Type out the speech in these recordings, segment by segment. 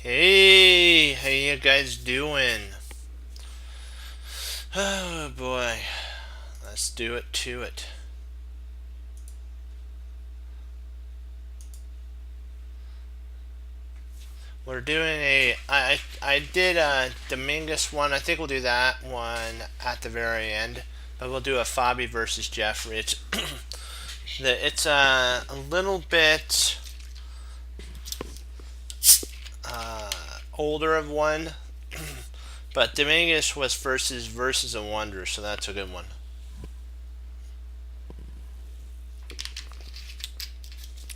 Hey, how you guys doing? Oh boy, let's do it to it. We're doing I did a Dominguez one. I think we'll do that one at the very end, but we'll do a Fabi versus Jeffrey. It's a little bit older of one, but Dominguez was versus a wonder, so that's a good one.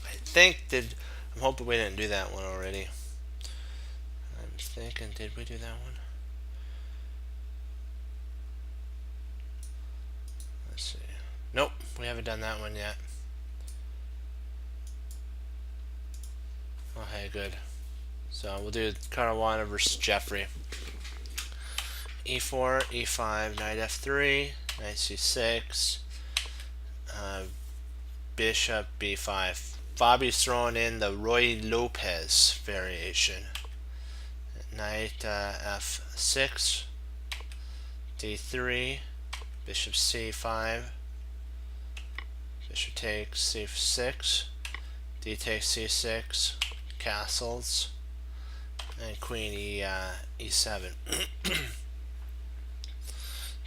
I think did I'm hoping we didn't do that one already. I'm thinking, did we do that one? Let's see. Nope, we haven't done that one yet. Okay, good. So we'll do Caruana versus Jeffrey. E4, E5, Knight F3, Knight C6, uh, Bishop B5. Fabi's throwing in the Roy Lopez variation. Knight F6, D3, Bishop C5, Bishop takes C6, D takes C6, castles, and Queen E7.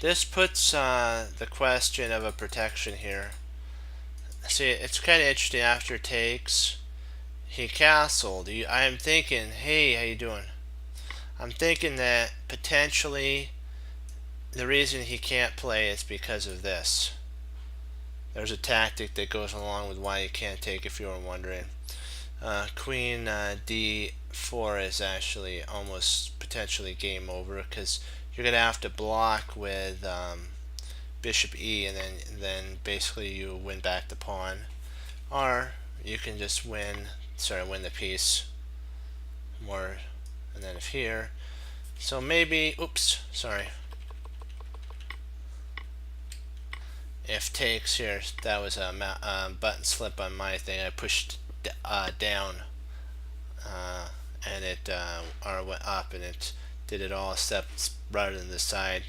This puts the question of a protection here. See, it's kind of interesting. After takes, he castled. I am thinking, hey, how you doing? I'm thinking that potentially the reason he can't play is because of this. There's a tactic that goes along with why you can't take, if you were wondering. Queen D4 is actually almost potentially game over because you're going to have to block with Bishop E, and then basically you win back the pawn, or you can just win the piece more, and then if here, so maybe, oops, sorry, if takes here, that was a button slip on my thing. I pushed down, and it or went up, and it did it all steps rather than the side.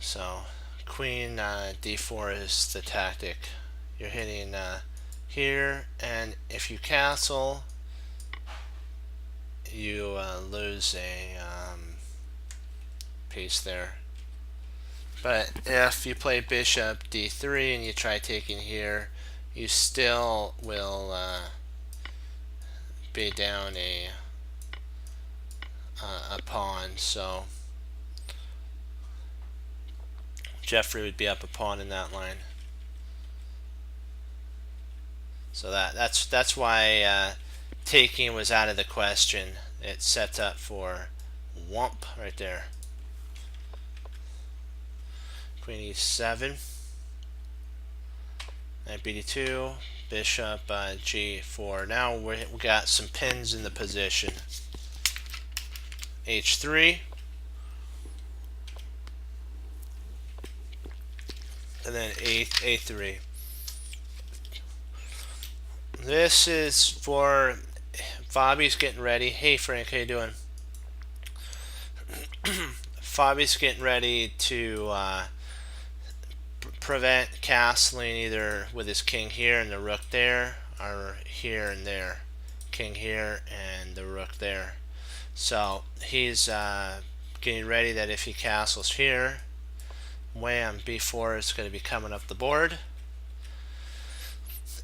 So Queen D4 is the tactic. You're hitting here, and if you castle, you lose a piece there. But if you play Bishop D3 and you try taking here, you still will be down a pawn. So Jeffrey would be up a pawn in that line. So that's why taking was out of the question. It sets up for whomp right there. Queen E7, Knight BD2, Bishop G4. Now we got some pins in the position. H3, and then A3. This is for Fabi's getting ready. Hey Frank, how you doing? Fabi's getting ready to prevent castling either with his king here and the rook there, or here and there. King here and the rook there. So he's getting ready that if he castles here, wham, B4 is going to be coming up the board.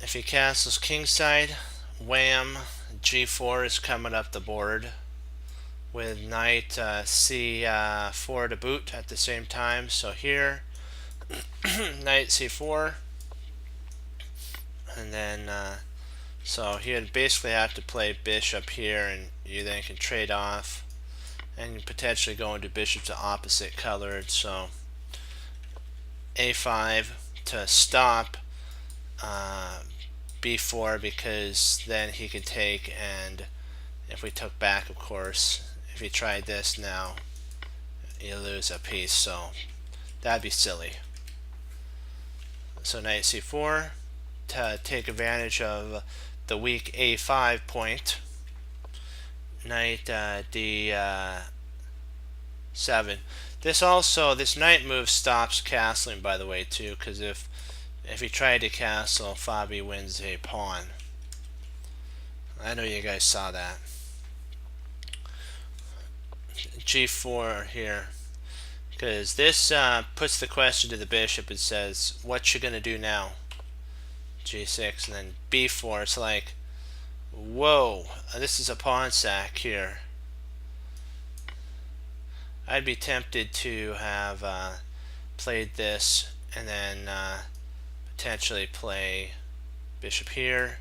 If he castles kingside, wham, G4 is coming up the board with knight C4 to boot at the same time. So here, knight C4, and then so he would basically have to play bishop here, and you then can trade off and potentially go into bishops to opposite colored. So A5 to stop B4, because then he could take, and if we took back, of course, if he tried this now, you lose a piece, so that'd be silly. So knight C4 to take advantage of the weak A5 point. knight d7. This knight move stops castling, by the way, too, because if you try to castle, Fabi wins a pawn. I know you guys saw that. G4 here, because this puts the question to the bishop. It says, what you gonna do now? G6, and then B4. It's like, whoa, this is a pawn sack here. I'd be tempted to have played this and then potentially play bishop here,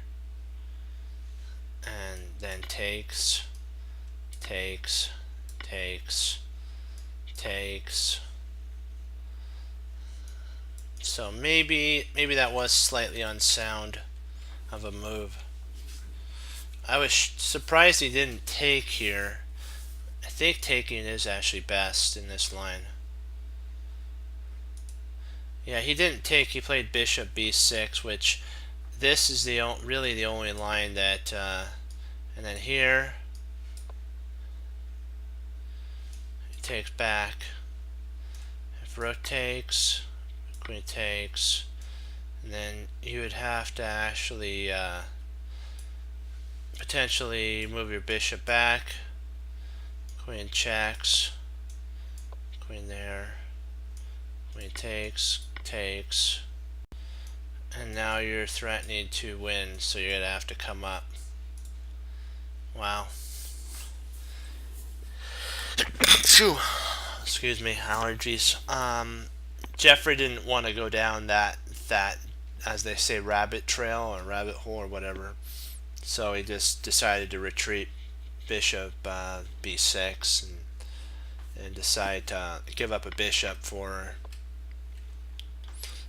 and then takes. So maybe that was slightly unsound of a move. I was surprised he didn't take here. I think taking is actually best in this line. Yeah, he didn't take. He played bishop b6, which this is really the only line that. And then here, he takes back. If rook takes, queen takes, and then you would have to actually potentially move your bishop back. Queen checks, queen there, queen takes, and now you're threatening to win, so you're gonna have to come up. Wow. Phew. Excuse me, allergies. Jeffrey didn't want to go down that as they say rabbit trail or rabbit hole or whatever, so he just decided to retreat bishop b6 and decide to give up a bishop for.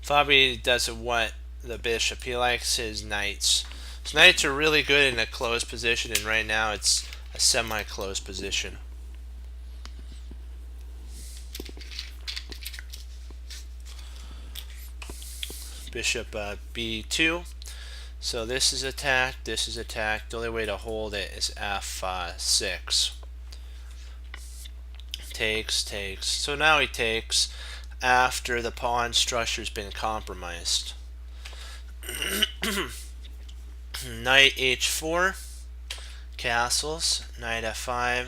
Fabi doesn't want the bishop. He likes his knights. His knights are really good in a closed position, and right now it's a semi-closed position. Bishop b2. So this is attacked, this is attacked. The only way to hold it is f6. Takes. So now he takes after the pawn structure's been compromised. Knight h4, castles, knight f5,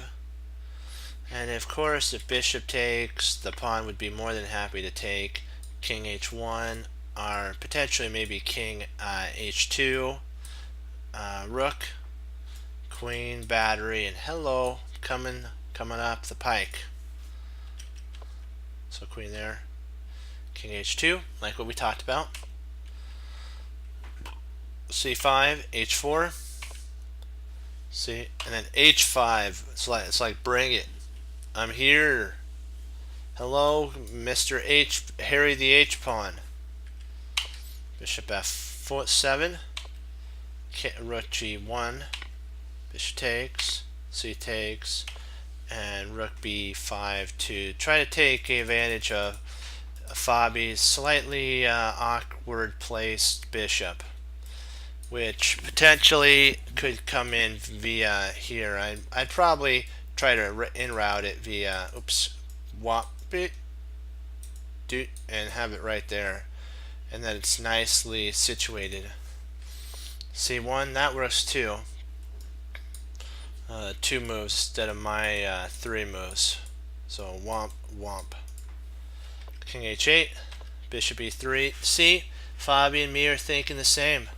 and of course if bishop takes, the pawn would be more than happy to take. King h1, or potentially maybe king h2, rook, queen, battery, and hello, coming up the pike. So queen there, king h2, like what we talked about. c5, h4, see, and then h5. It's like bring it. I'm here. Hello, Mr. H, Harry the H pawn. Bishop f7, rook g1, bishop takes, c takes, and rook b5 to try to take advantage of Fabi's slightly awkward placed bishop, which potentially could come in via here. I'd probably try to in-route it via, wop it, and have it right there, and then it's nicely situated. c1, that works too. 2 moves instead of my 3 moves. So womp. King h8, bishop e3. See, Fabi and me are thinking the same.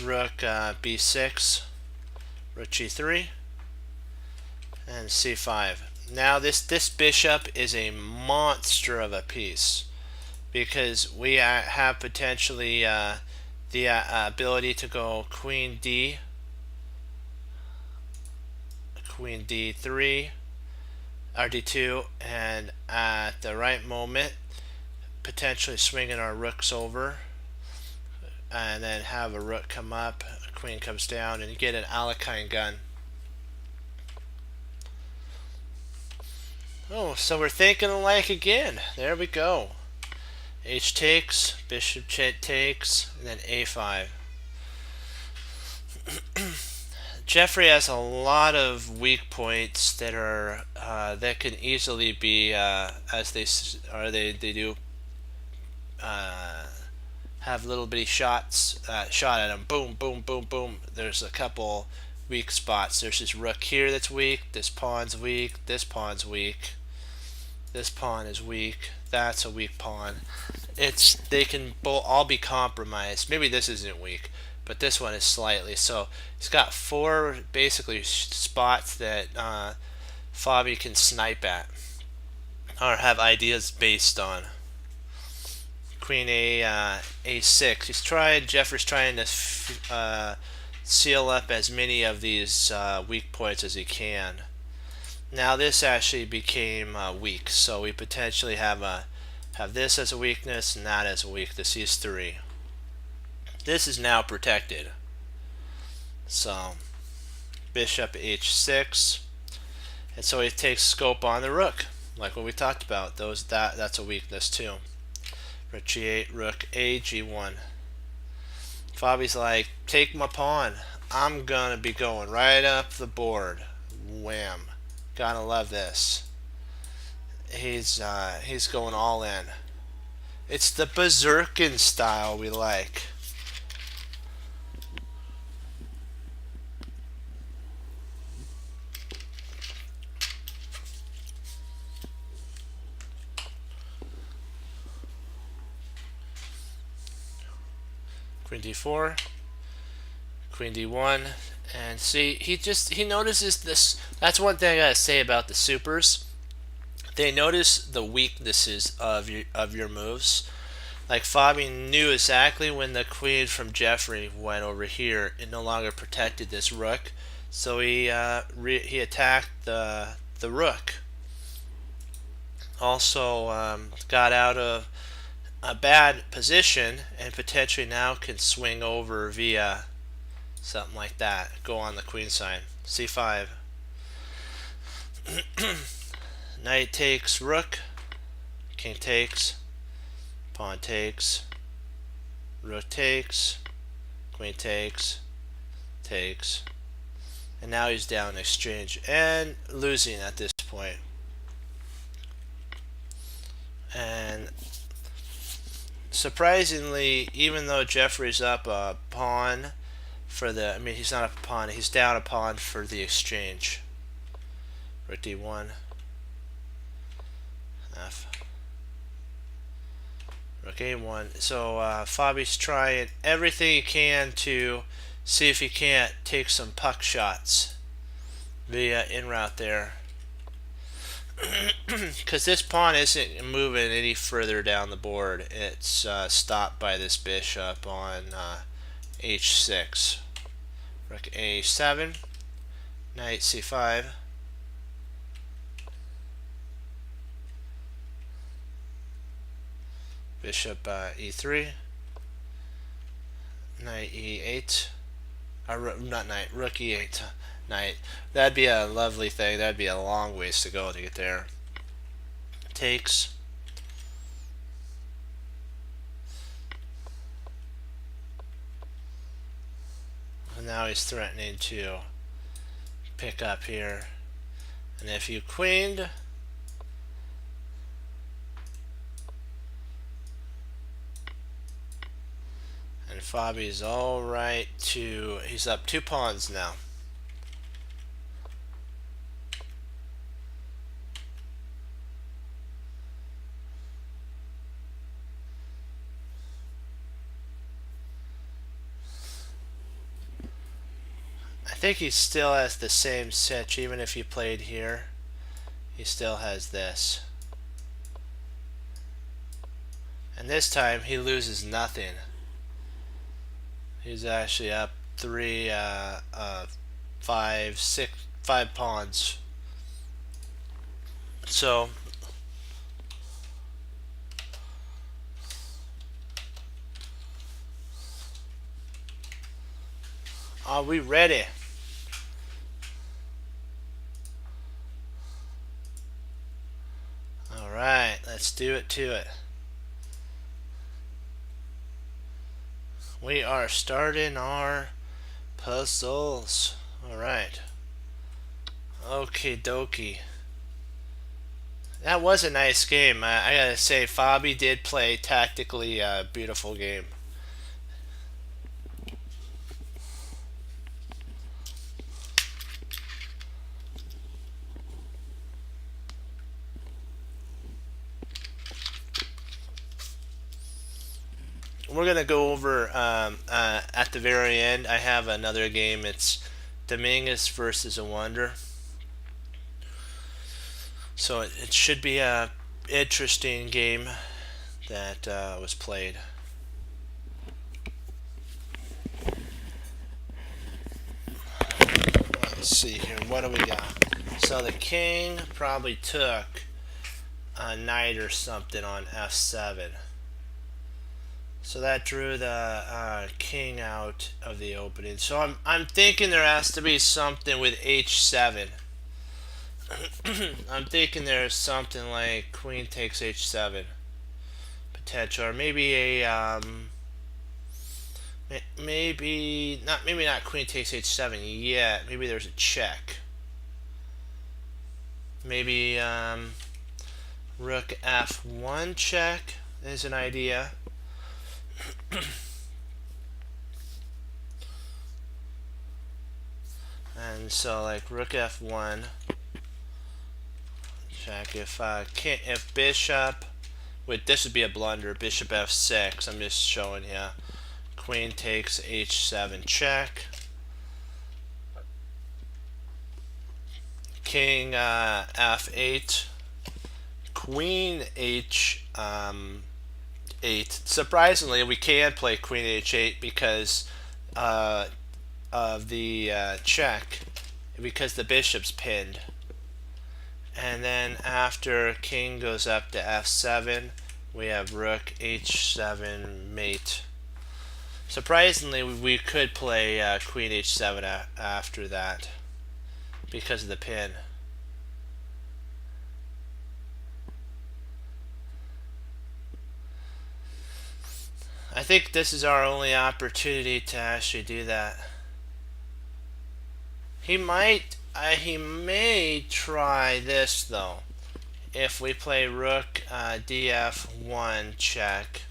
Rook b6, rook g3, and c5. Now this bishop is a monster of a piece, because we have potentially the ability to go queen d, queen d3, or d2, and at the right moment potentially swinging our rooks over, and then have a rook come up, a queen comes down, and you get an Alekhine gun. Oh, so we're thinking alike again. There we go. H takes, bishop takes, and then a5. Jeffrey has a lot of weak points that are that can easily be as they do have little bitty shots shot at him. Boom, boom, boom, boom. There's a couple weak spots. There's this rook here that's weak. This pawn's weak. This pawn's weak. This pawn is weak. That's a weak pawn. They can all be compromised. Maybe this isn't weak, but this one is slightly. So he's got four basically spots that Fabi can snipe at or have ideas based on. Queen a6. Jeffrey's trying to seal up as many of these weak points as he can. Now this actually became weak, so we potentially have this as a weakness and that as a weakness. These three. This is now protected. So bishop h6, and so he takes scope on the rook, like what we talked about. That's a weakness too. Rook g8, rook a g1. Fabi's like, take my pawn. I'm gonna be going right up the board. Wham! Gotta love this. He's going all in. It's the berserkin style we like. Queen d4, Queen d1, and see, he notices this. That's one thing I gotta say about the supers. They notice the weaknesses of your moves. Like Fabi knew exactly when the queen from Jeffrey went over here, it no longer protected this rook, so he attacked the rook. Also got out of a bad position and potentially now can swing over via something like that. Go on the queen side. c5. Knight takes rook. King takes. Pawn takes. Rook takes. Queen takes. Takes. And now he's down exchange and losing at this point. And surprisingly, even though Jeffrey's up a pawn for the, he's not up a pawn, he's down a pawn for the exchange. Rook d1, f, rook a1. So Fabi's trying everything he can to see if he can't take some puck shots via in route there. Because this pawn isn't moving any further down the board. It's stopped by this bishop on h6. Rook a7, knight c5, bishop e3, knight e8, not knight, rook e8. Knight. That'd be a lovely thing. That'd be a long ways to go to get there. Takes. And now he's threatening to pick up here. And if you queened, and Fabi's all right to, he's up 2 pawns now. I think he still has the same sitch. Even if he played here, he still has this. And this time he loses nothing. He's actually up 5 pawns. So are we ready? Alright, let's do it to it. We are starting our puzzles. Alright. Okie dokie. That was a nice game. I gotta say, Fabi did play tactically a beautiful game. We're gonna go over at the very end. I have another game. It's Dominguez versus a Wonder. So it should be a interesting game that was played. Let's see here. What do we got? So the king probably took a knight or something on f7. So that drew the king out of the opening. So I'm thinking there has to be something with h7. I'm thinking there's something like queen takes h7 potential, or maybe a maybe not queen takes h7 yet. Maybe there's a check. Maybe rook f1 check is an idea. And so like rook f1 check. If bishop, this would be a blunder. Bishop f6. I'm just showing you. Queen takes h7 check. King f8. Queen h8. Surprisingly, we can play queen h8 because of the check, because the bishop's pinned. And then after king goes up to f7, we have rook h7 mate. Surprisingly, we could play queen h7 after that because of the pin. I think this is our only opportunity to actually do that. He may try this though. If we play rook df1 check,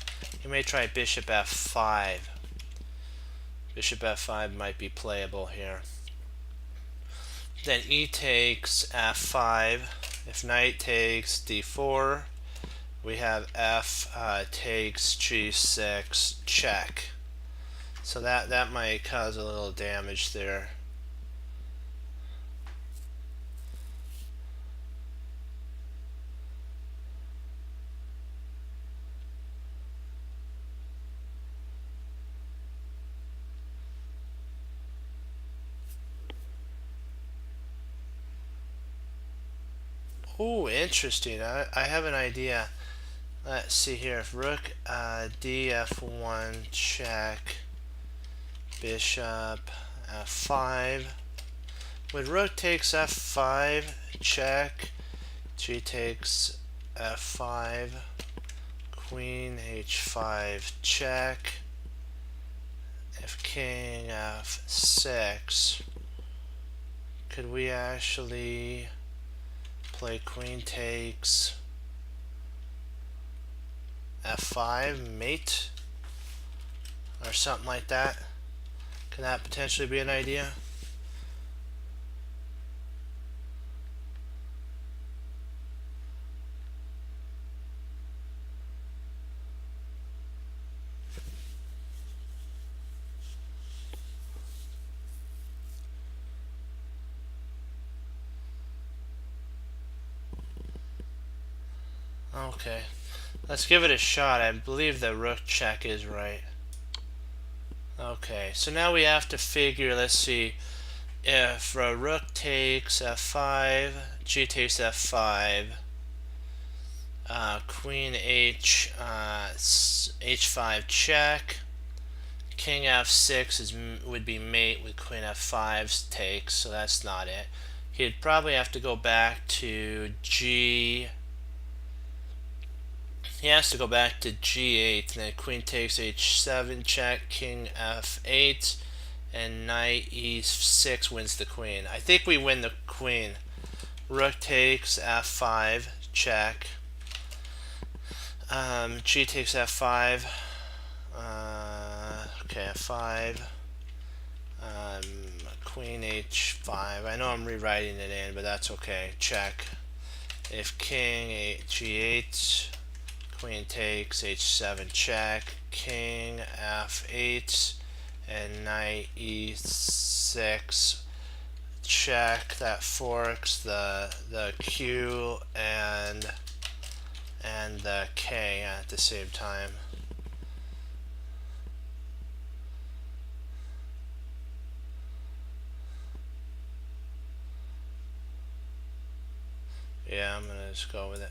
he may try bishop f5. Bishop f5 might be playable here. Then e takes f5. If knight takes d4, we have f takes g6 check. So that might cause a little damage there. Ooh, interesting. I have an idea. Let's see here. If rook df1 check, bishop f5. When rook takes f5 check, g takes f5, queen h5 check. If king f6, could we actually play queen takes f5 mate or something like that? Can that potentially be an idea? Okay, let's give it a shot. I believe the rook check is right. Okay, so now we have to figure, let's see, if rook takes f5, g takes f5, queen h5 check, king f6 would be mate with queen f5's takes, so that's not it. He'd probably have to go back to he has to go back to g8, and then queen takes h7 check, king f8, and knight e6 wins the queen. I think we win the queen. Rook takes f5, check. G takes f5. Okay, f5. Queen h5. I know I'm rewriting it in, but that's okay. Check. If king g8, queen takes h7, check. King f8 and knight e6, check. That forks the q and the k at the same time. Yeah, I'm gonna just go with it.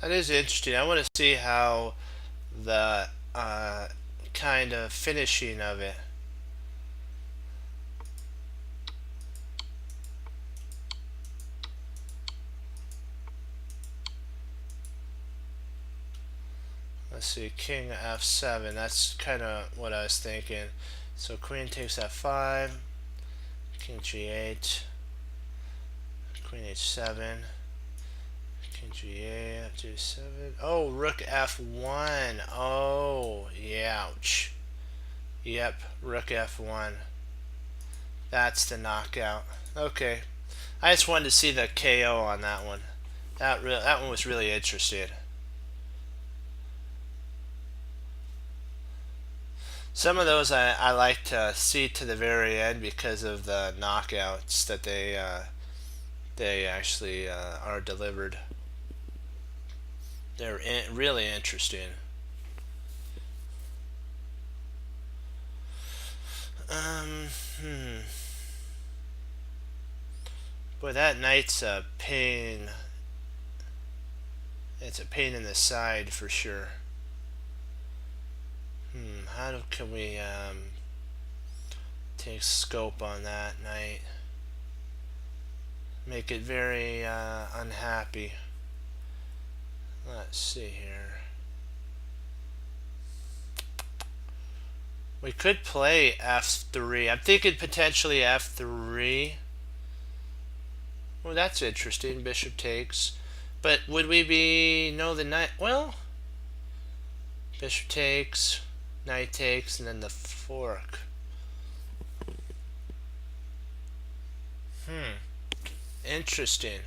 That is interesting. I want to see how the kind of finishing of it. Let's see, king f7. That's kind of what I was thinking. So queen takes f5, king g8, queen h7, king g8, g7. Oh, rook f1. Oh, yeah, ouch. Yep, rook f1. That's the knockout. Okay. I just wanted to see the KO on that one. That one was really interesting. Some of those I like to see to the very end because of the knockouts that they actually are delivered. They're really interesting. Um, hmm. Boy, that knight's a pain. It's a pain in the side for sure. Can we take scope on that knight? Make it very unhappy. Let's see here. We could play f3. I'm thinking potentially f3. Well, that's interesting. Bishop takes. But would we be... No, the knight... Well... Bishop takes, knight takes, and then the fork. Interesting.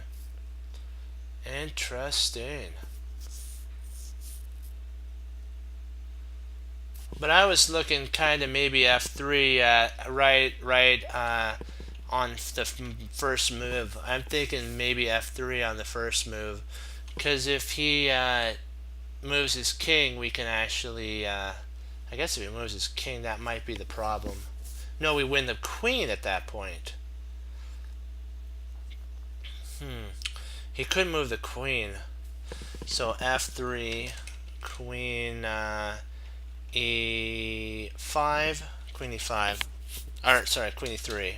Interesting. But I was looking kind of maybe f3 right on the first move. I'm thinking maybe f3 on the first move, because if he moves his king, we can actually I guess if he moves his king, that might be the problem. No, we win the queen at that point. He could move the queen. So f3, queen e5, queen e5. Or sorry, queen e3.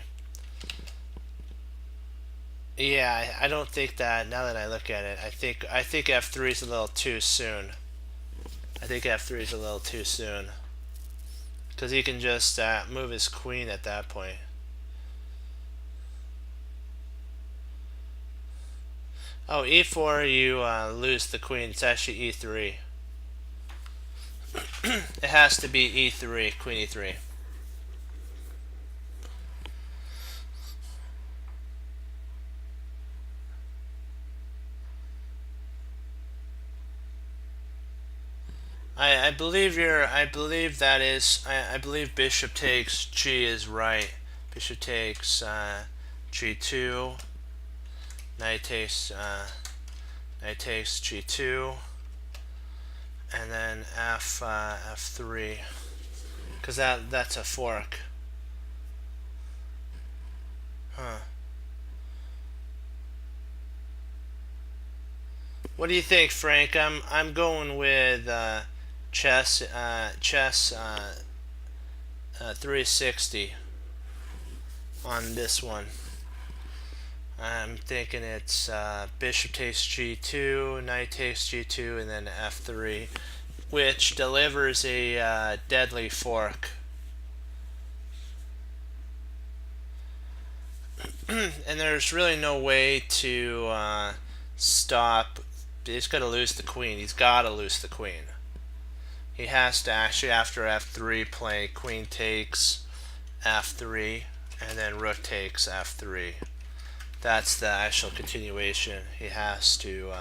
Yeah, I don't think that. Now that I look at it, I think f3 is a little too soon. I think f3 is a little too soon, because he can just move his queen at that point. Oh, e4, you lose the queen. It's actually e3. It has to be e3, queen e3. I believe I believe bishop takes g is right. Bishop takes g2. Knight takes g2, and then f3, because that's a fork. What do you think, Frank? I'm going with chess 360 on this one. I'm thinking it's bishop takes g2, knight takes g2, and then f3, which delivers a deadly fork. And there's really no way to stop. He's going to lose the queen. He's got to lose the queen. He has to actually, after f3, play queen takes f3, and then rook takes f3. That's the actual continuation he has to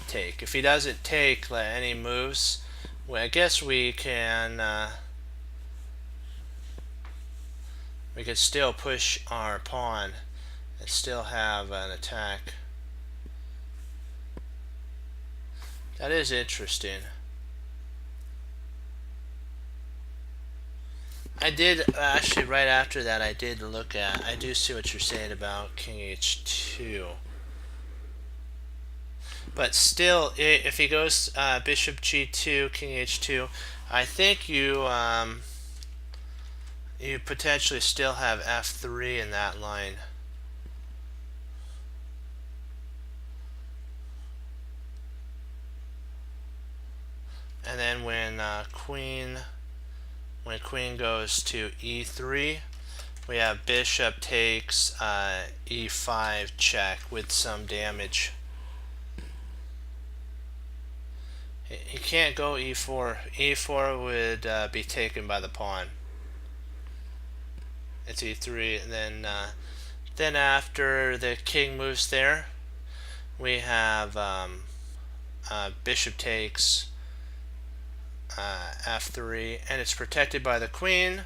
take. If he doesn't take any moves, well, I guess we can still push our pawn and still have an attack. That is interesting. I did actually, right after that, I did look at, I do see what you're saying about king h2. But still, if he goes bishop g2, king h2, I think you potentially still have f3 in that line. And then when queen goes to e3, we have bishop takes e5 check with some damage. He can't go e4. e4 would be taken by the pawn. It's e3, and then after the king moves there, we have bishop takes f3, and it's protected by the queen,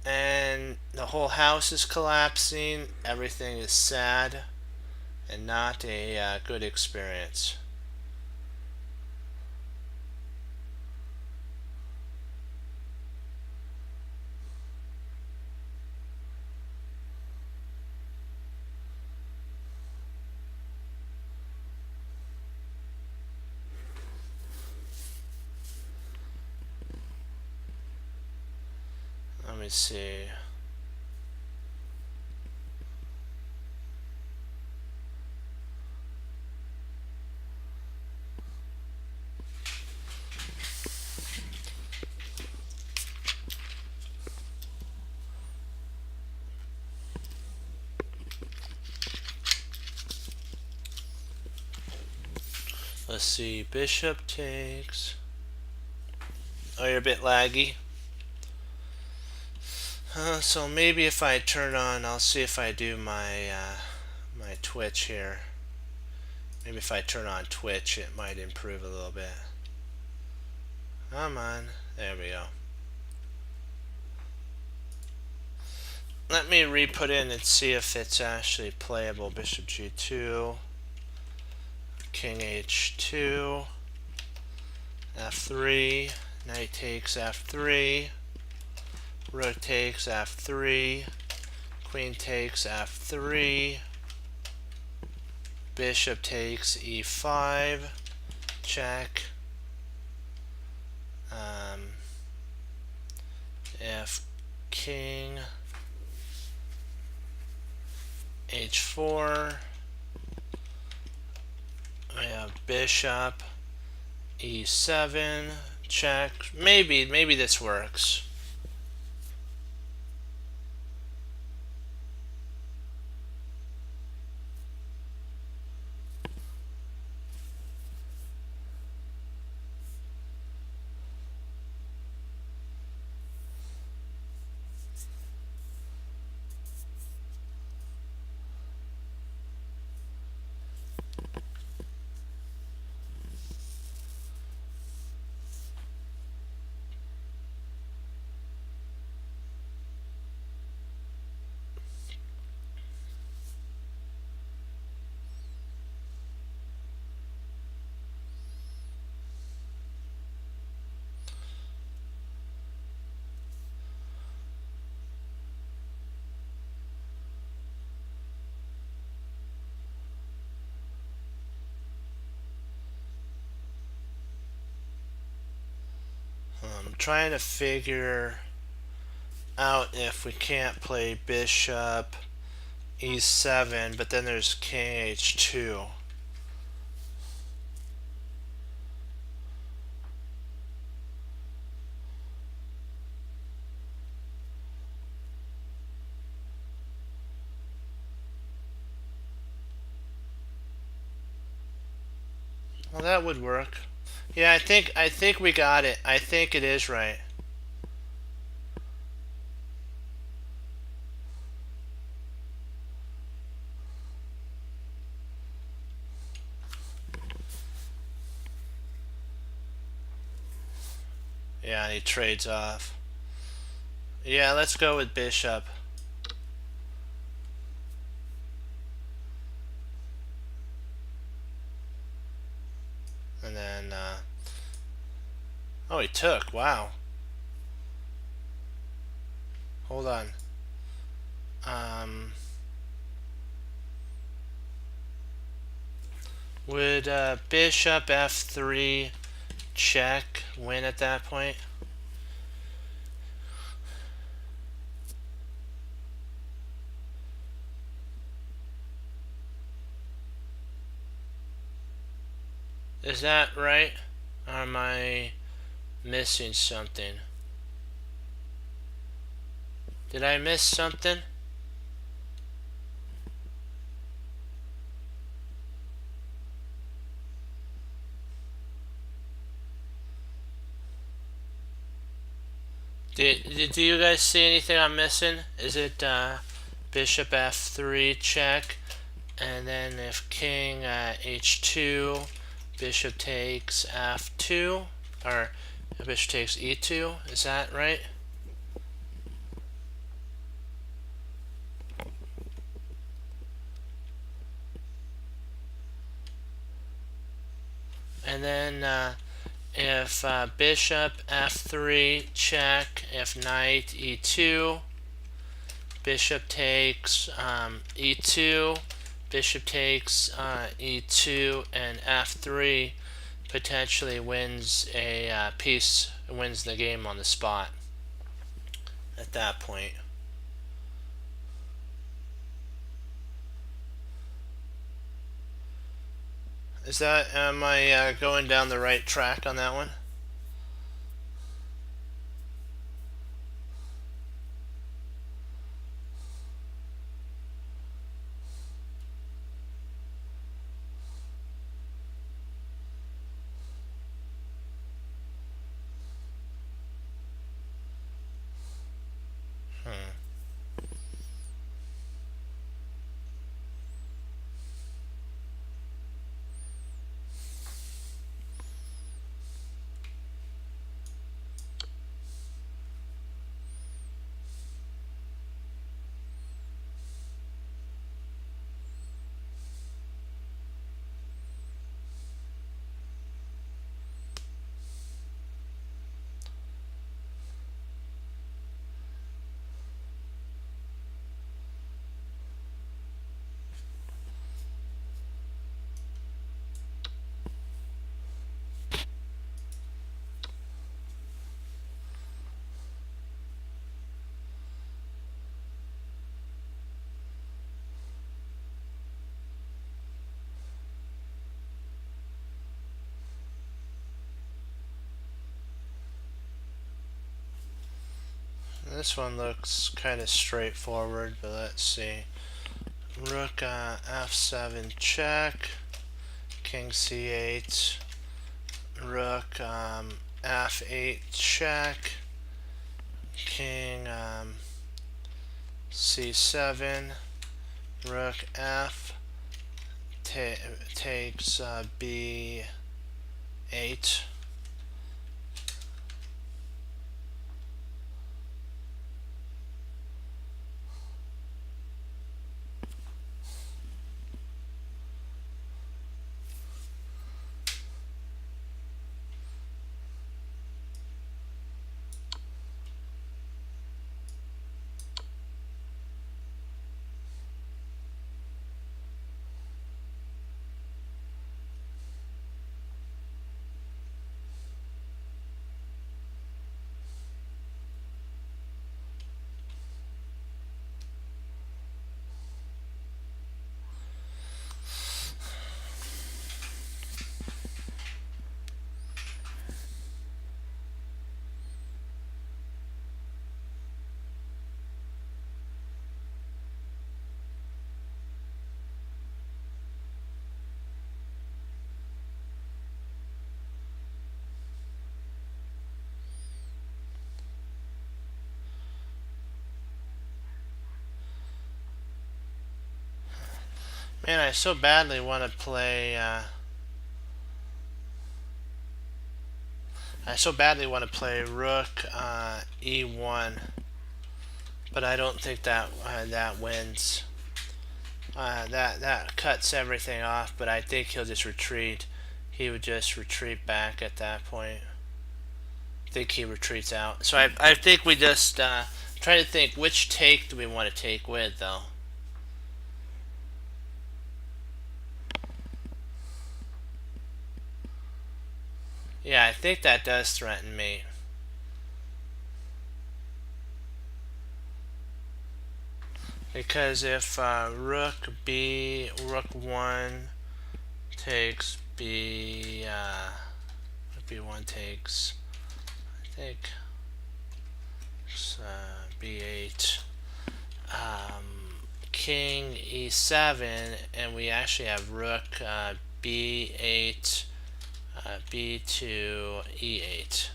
and the whole house is collapsing. Everything is sad and not a good experience. Let me see. Let's see. Bishop takes. Oh, you're a bit laggy. So maybe if I turn on, I'll see if I do my my Twitch here. Maybe if I turn on Twitch, it might improve a little bit. Come on, there we go. Let me re-put in and see if it's actually playable. Bishop g2, king h2, f3, knight takes f3. Rook takes f3, queen takes f3, bishop takes e5, check, if king h4, we have bishop e7, check. Maybe this works. trying to figure out if we can't play bishop e7, but then there's king h2. Well, that would work. Yeah, I think we got it. I think it is right. Yeah, he trades off. Yeah, let's go with bishop. And then, oh, he took. Wow. Hold on. Would bishop f3 check win at that point? Is that right? Or am I missing something? Did I miss something? Do you guys see anything I'm missing? Is it bishop f3 check, and then if king h2, bishop takes f2, or bishop takes e2? Is that right? And then if bishop f3 check, if knight e2, bishop takes e2, bishop takes e2, and f3 potentially wins a piece, wins the game on the spot at that point. Is that, am I going down the right track on that one? This one looks kind of straightforward, but let's see. Rook f7 check, king c8, rook f8 check, king c7, rook f takes b8. Man, I so badly want to play. I so badly want to play Rook E1, but I don't think that that wins. That cuts everything off, but I think he'll just retreat. He would just retreat back at that point. I think he retreats out. So I think we just try to think which take do we want to take with though. Yeah, I think that does threaten mate. Because if Rook Rook 1 takes Rook B1 takes, I think it's B8, King E7, and we actually have Rook B8, B2, E8.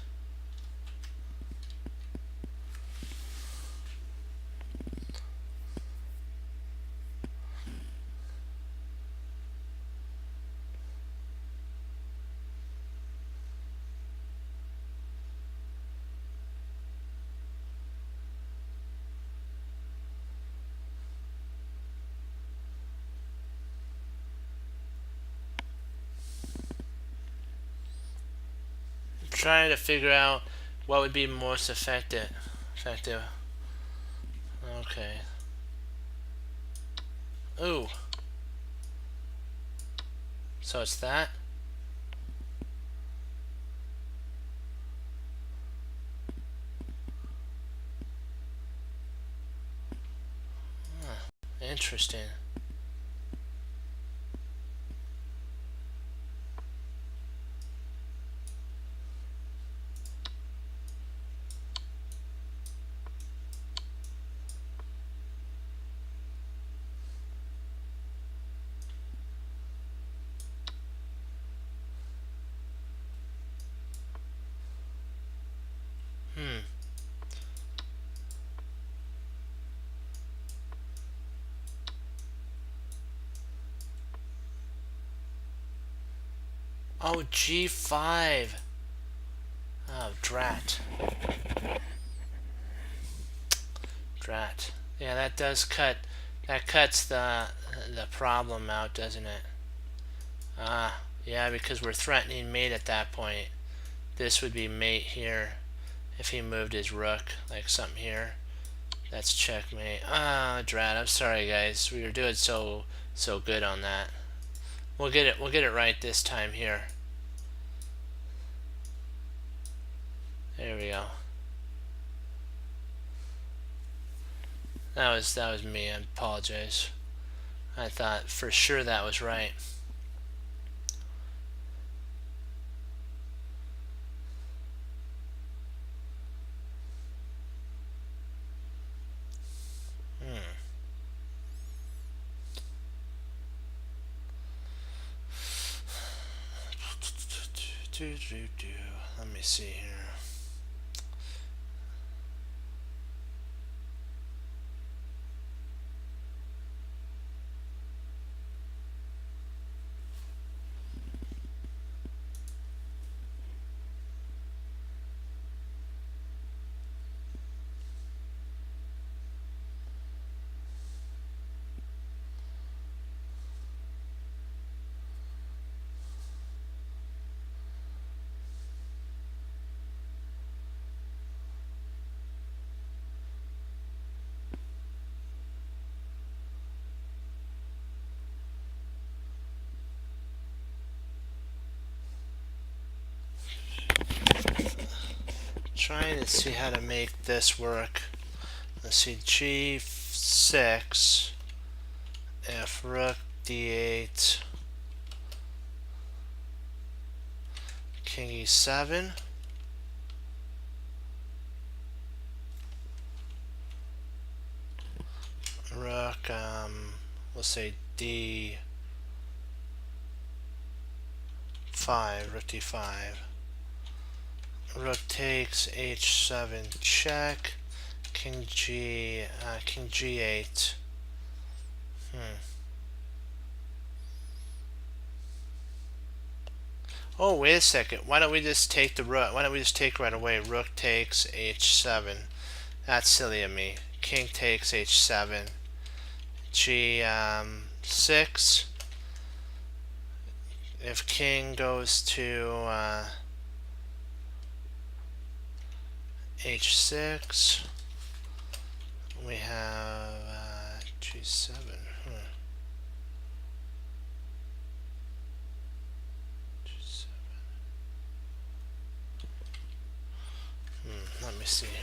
Trying to figure out what would be most effective. Okay. Ooh. So it's that. Interesting. Hmm. Oh, G5. Oh, drat. Drat. Yeah, that does cut. That cuts the problem out, doesn't it? Ah, yeah, because we're threatening mate at that point. This would be mate here if he moved his rook, like something here. That's checkmate. Ah, drat. I'm sorry, guys. We were doing so good on that. We'll get it right this time here. There we go. That was me. I apologize. I thought for sure that was right. Let me see here. Trying to see how to make this work. Let's see, G6, F Rook D8, King E7, Rook, let's say D5, Rook D5, Rook takes H7 check, King G, King G8. Oh, wait a second. Why don't we just take the rook? Why don't we just take right away? Rook takes h7. That's silly of me. King takes h7. G6. If king goes to h6, we have g7. G7. Let me see here.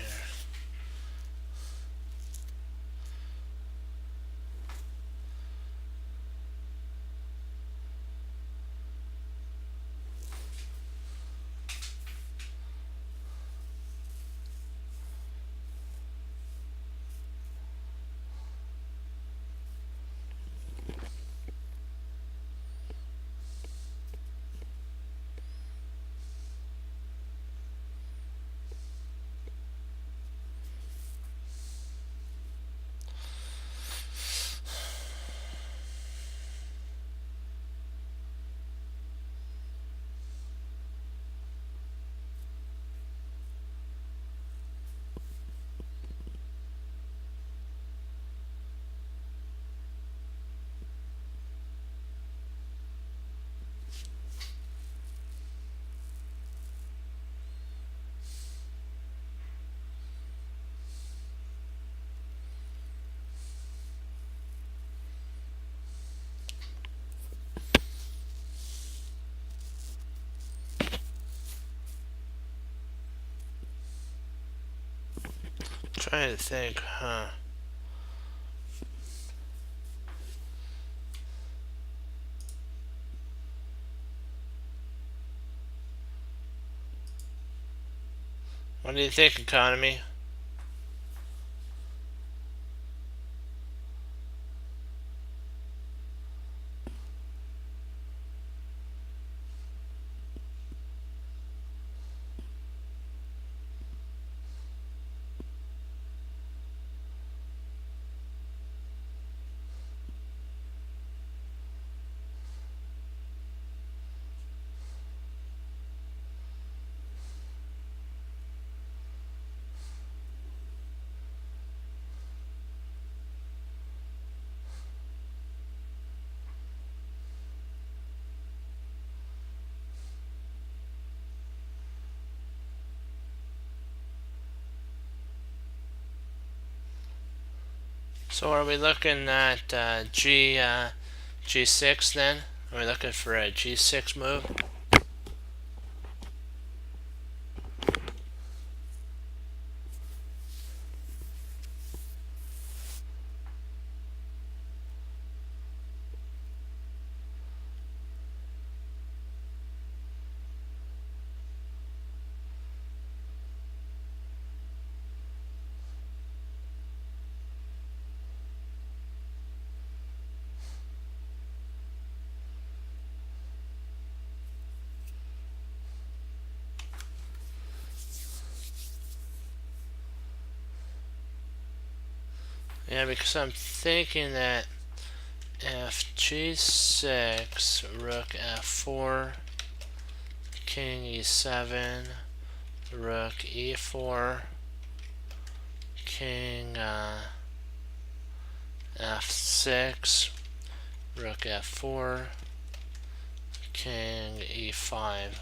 Trying to think, What do you think, economy? So are we looking at G6 then? Are we looking for a G6 move? Yeah, because I'm thinking that if G6, Rook F4, King E7, Rook E4, King F6, Rook F4, King E5.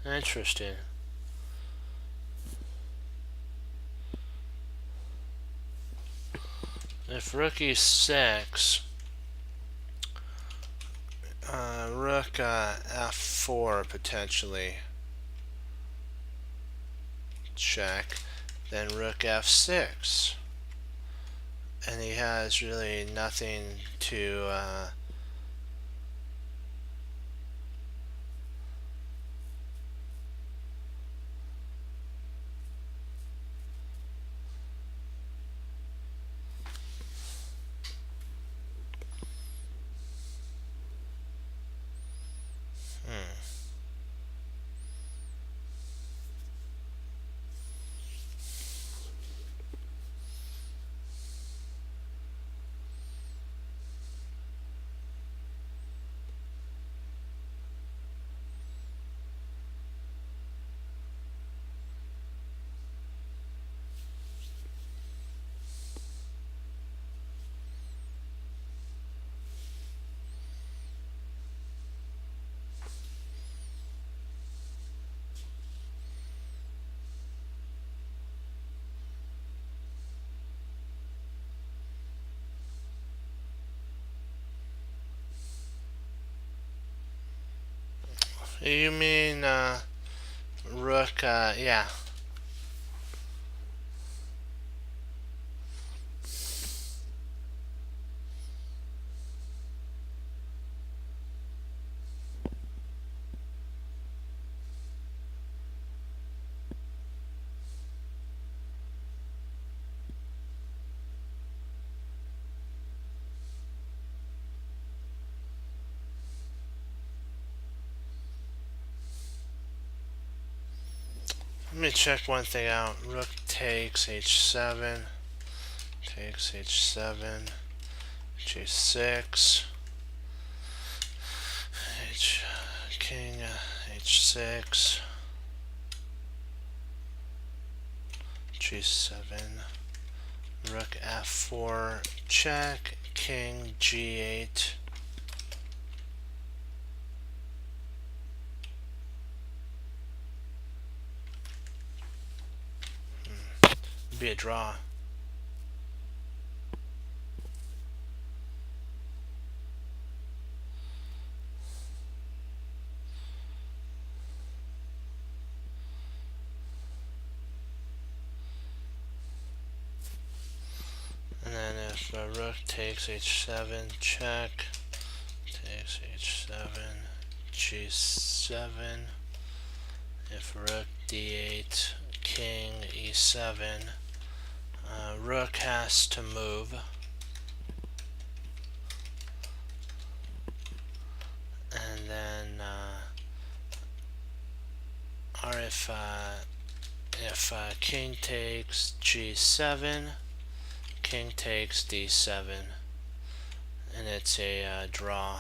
Interesting. If Rook E6, Rook F4 potentially, check, then Rook F6, and he has really nothing to You mean rook? Yeah. Let me check one thing out. Rook takes h7, takes h7, g6, king h6, g7, rook f4, check, king g8. Be a draw. And then if rook takes h7, check, takes h7, g7. If rook d8, king e7, rook has to move. And then, or if king takes g7, king takes d7, and it's a draw.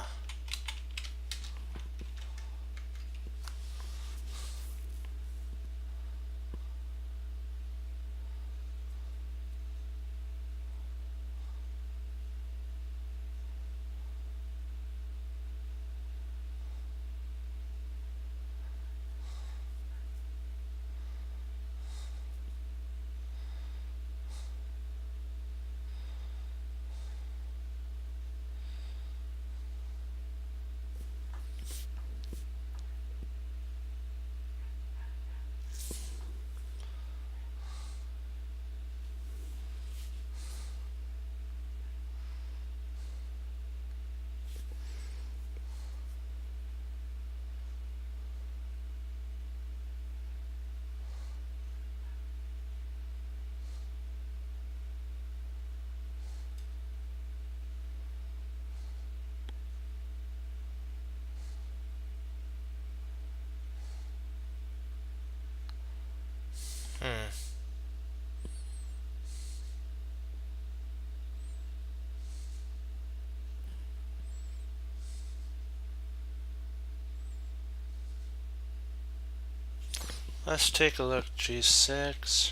Let's take a look. G6,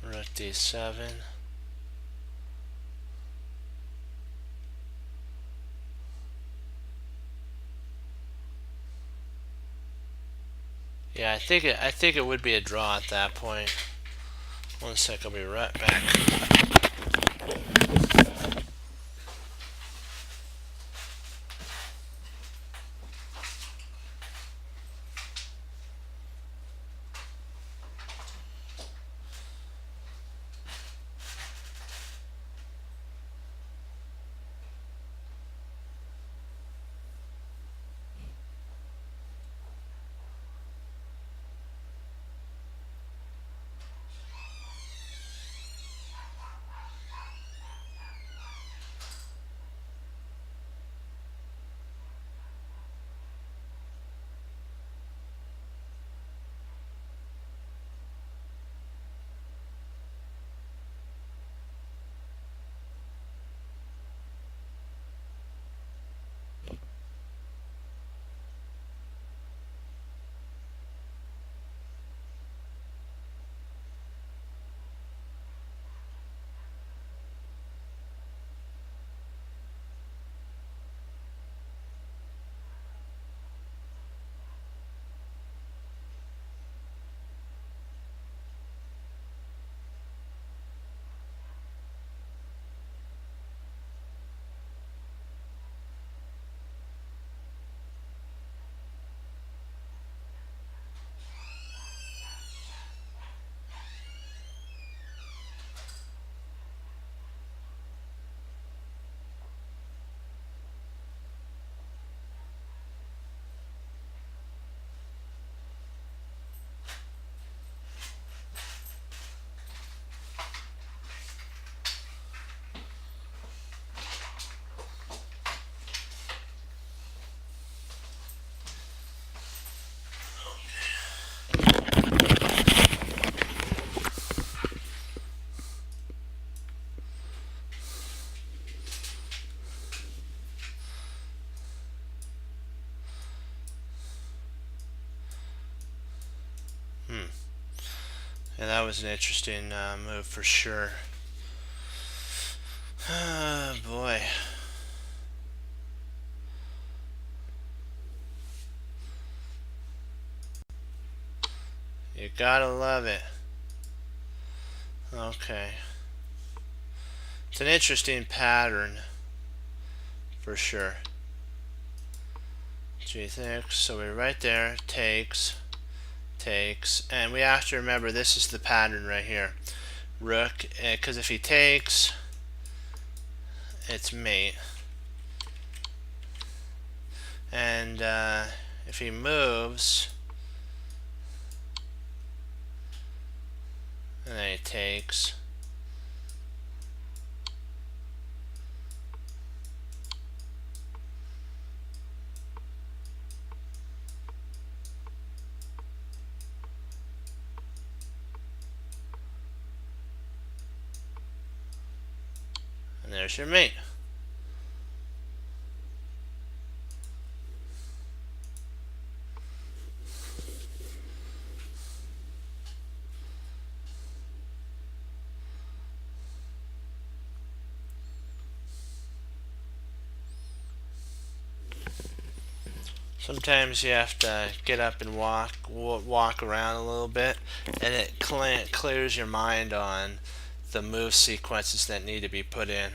rook d7. Yeah, I think it would be a draw at that point. One sec, I'll be right back. And that was an interesting move for sure. Oh boy. You gotta love it. Okay. It's an interesting pattern for sure. G6, so we're right there, takes, and we have to remember this is the pattern right here. Rook, because if he takes, it's mate. And if he moves, and then he takes, and there's your mate. Sometimes you have to get up and walk around a little bit, and it clears your mind on the move sequences that need to be put in.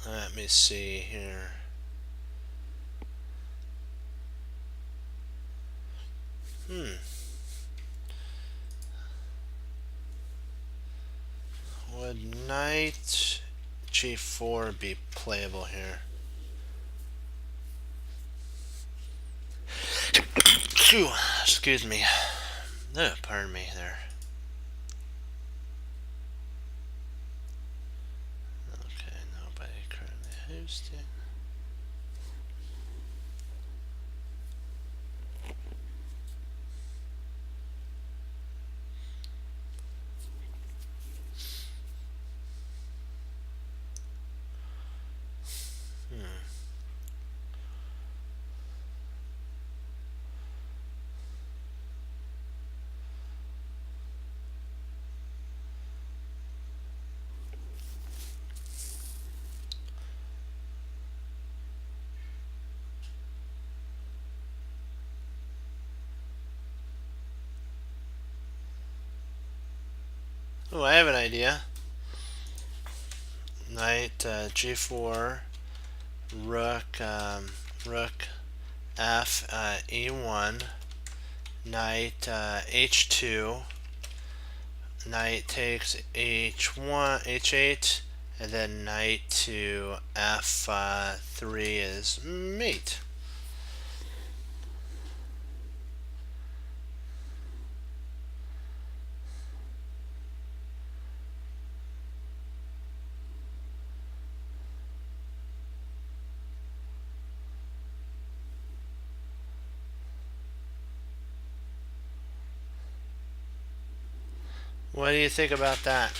Let me see here. Would knight g4 be playable here? Phew, excuse me. No, pardon me there. Okay, nobody currently hosting. Oh, I have an idea. Knight g4, rook f e1, knight h2, knight takes h1 h8, and then knight to f3 is mate. What do you think about that?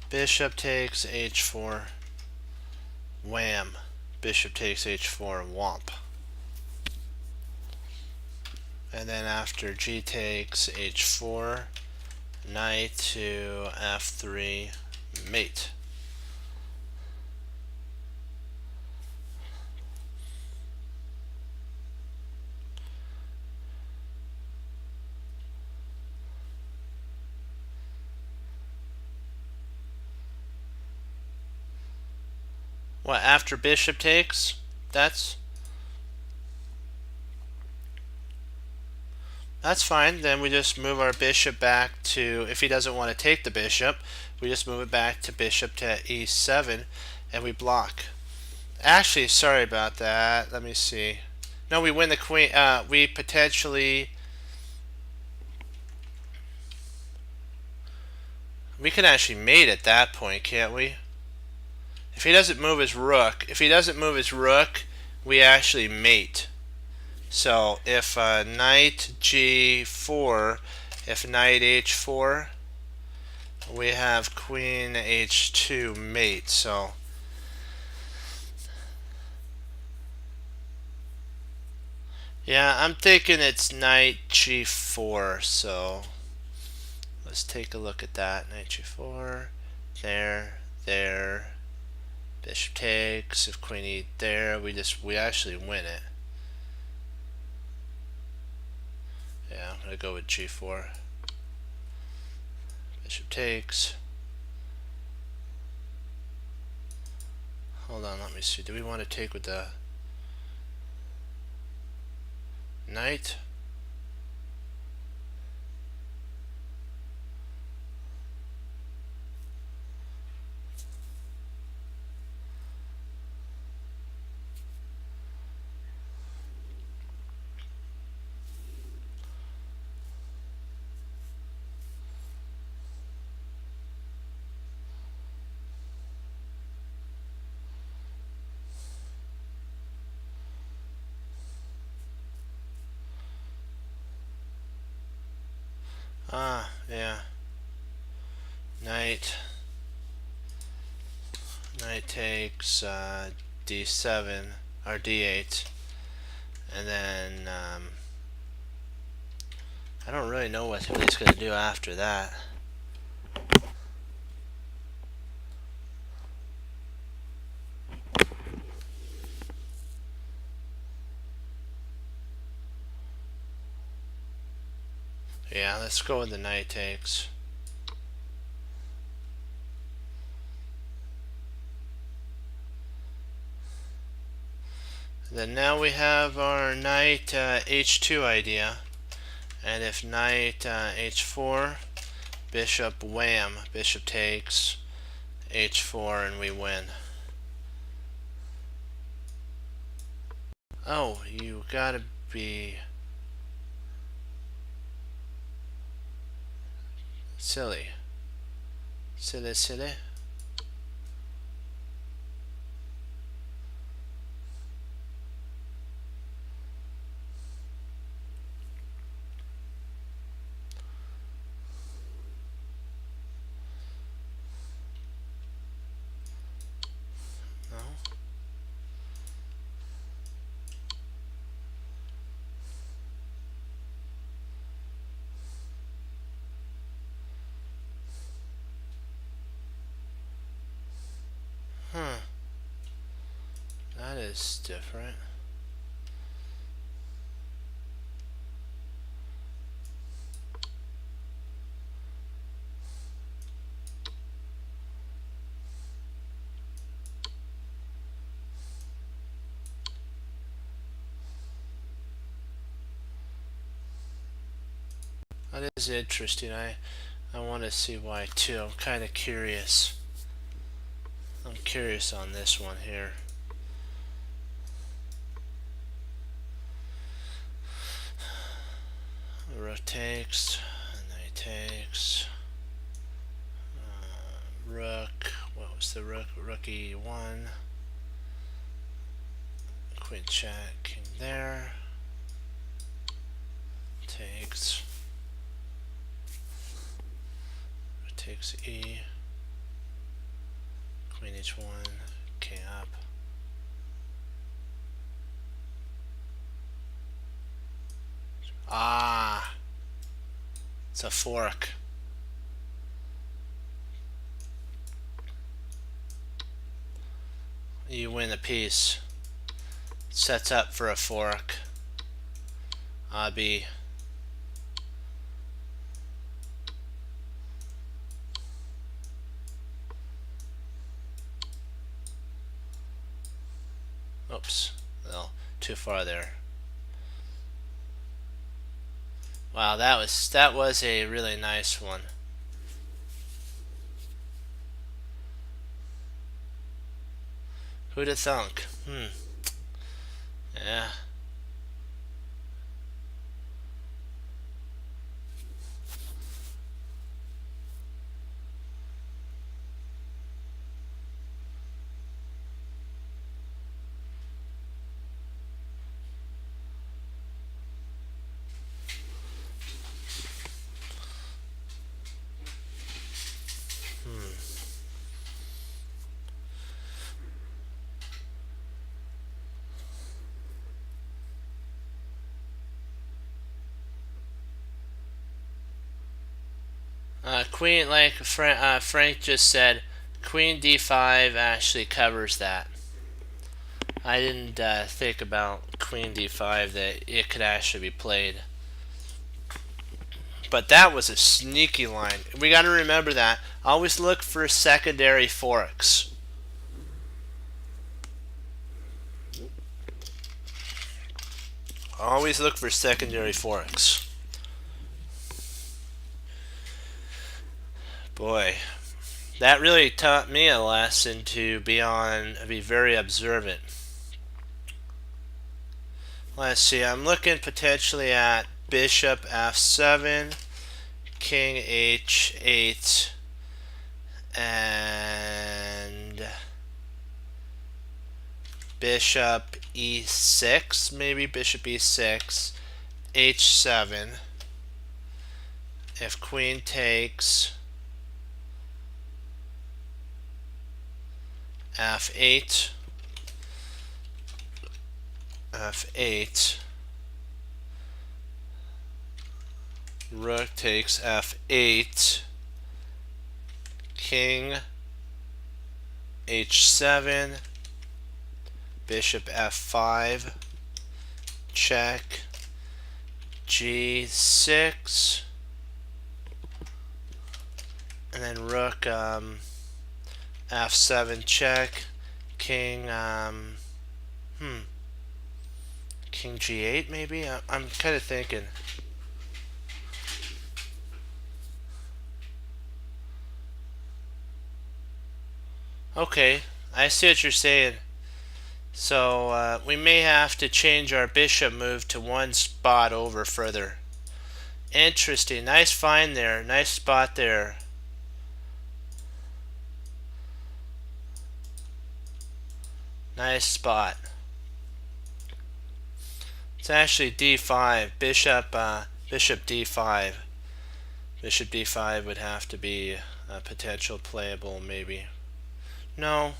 Bishop takes h4, wham. Bishop takes h4, womp. And then after g takes h4, knight to f3, mate. What, after bishop takes? That's That's fine. Then we just move our bishop back to, if he doesn't want to take the bishop, we just move it back to bishop to e7 and we block. Actually, sorry about that. Let me see. No, we win the queen. We potentially... We can actually mate at that point, can't we? If he doesn't move his rook, we actually mate. So if knight g4, if knight h4, we have queen h2 mate. So yeah, I'm thinking it's knight g4. So let's take a look at that. Knight g4, there. Bishop takes. If queen e there, we actually win it. Yeah, I'm gonna go with g4. Bishop takes. Hold on, let me see. Do we want to take with the knight? Ah, yeah. Knight takes d7 or d8, and then I don't really know what he's going to do after that. Yeah, let's go with the knight takes. Then now we have our knight h2 idea, and if knight h4, bishop wham, bishop takes h4 and we win. Oh, you gotta be silly. Silly. No. Huh. That is different. That is interesting. I want to see why too. I'm kind of curious. I'm curious on this one here. Rook takes, knight takes, rook. What was the rook? Rook e1. Queen check, king there. Takes. Rook takes e. Queen h1, king up. Ah, it's a fork. You win a piece. Sets up for a fork. B. Oops, well, too far there. Wow, that was a really nice one. Who'da thunk? Yeah. Queen, like Frank just said, Queen D5 actually covers that. I didn't think about Queen D5 that it could actually be played. But that was a sneaky line. We got to remember that. Always look for secondary forks. Always look for secondary forks. Boy, that really taught me a lesson to be very observant. Let's see, I'm looking potentially at Bishop F7, King H8, and Bishop E6, maybe Bishop E6, H7. If Queen takes F8, F8, Rook takes F8, King H7, Bishop F5, check, G6, and then Rook F7 check, King King G8 maybe? I'm kind of thinking. Okay, I see what you're saying. So we may have to change our bishop move to one spot over further. Interesting. Nice find there. Nice spot there. Nice spot. It's actually D5. Bishop D5. Bishop D5 would have to be a potential playable maybe. No.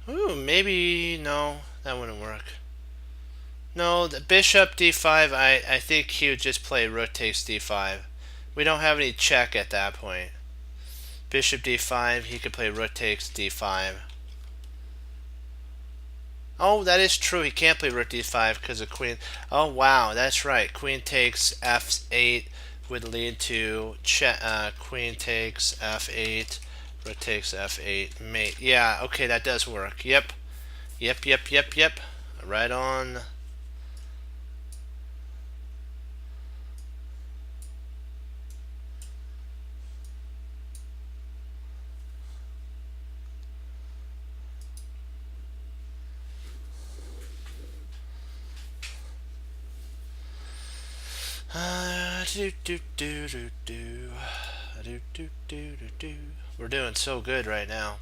Ooh, maybe no. That wouldn't work. No, the Bishop D5, I think he would just play Rook takes D5. We don't have any check at that point. Bishop D5, he could play Rook takes D5. Oh, that is true. He can't play Rook D5 because of Queen. Oh, wow, that's right. Queen takes F8 would lead to Queen takes F8, Rook takes F8, mate. Yeah, okay, that does work. Yep. Right on. We're doing so good right now.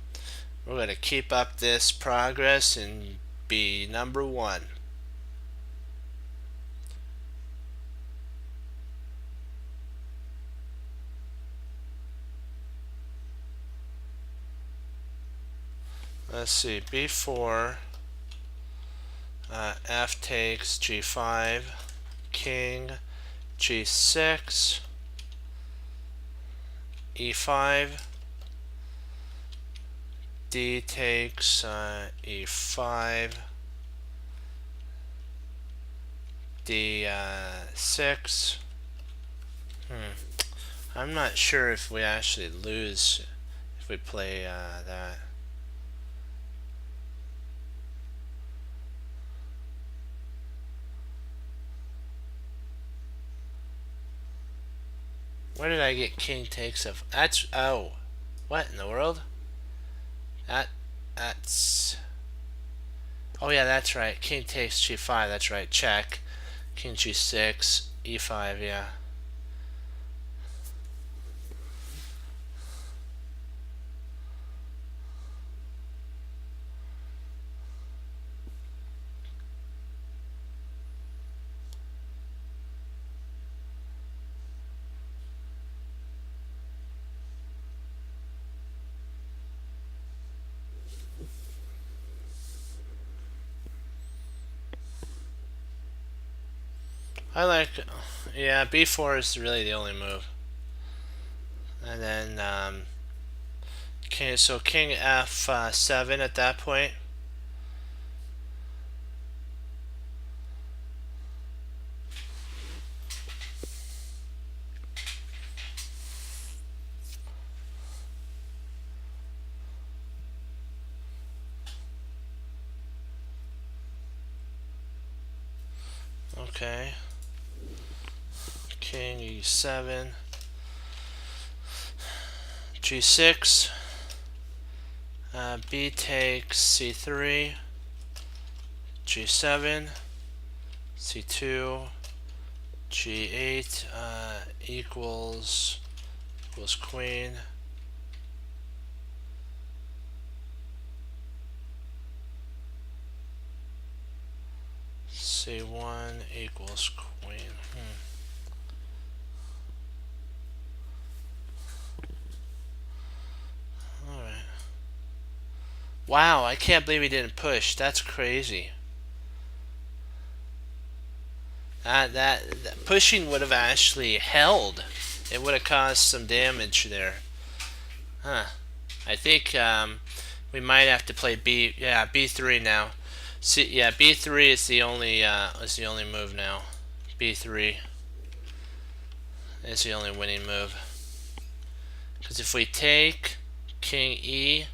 We're going to keep up this progress and be number one. Let's see, B4, F takes G5, King, G6, E5, D takes E5, D6. I'm not sure if we actually lose if we play that. Where did I get king takes of? That's, oh, what in the world? That's, oh yeah, that's right. King takes g5. That's right. Check. King g6, e5. Yeah. I like, yeah, b4 is really the only move. And then, so king f7 at that point. Okay. King e7. g6. B takes c3. g7. c2. g8 equals queen. c1 equals queen. Alright. Wow, I can't believe he didn't push. That's crazy. That pushing would have actually held. It would have caused some damage there. Huh. I think we might have to play b3 now. See, yeah, b3 is the only move now. b3 is the only winning move. Because if we take king e,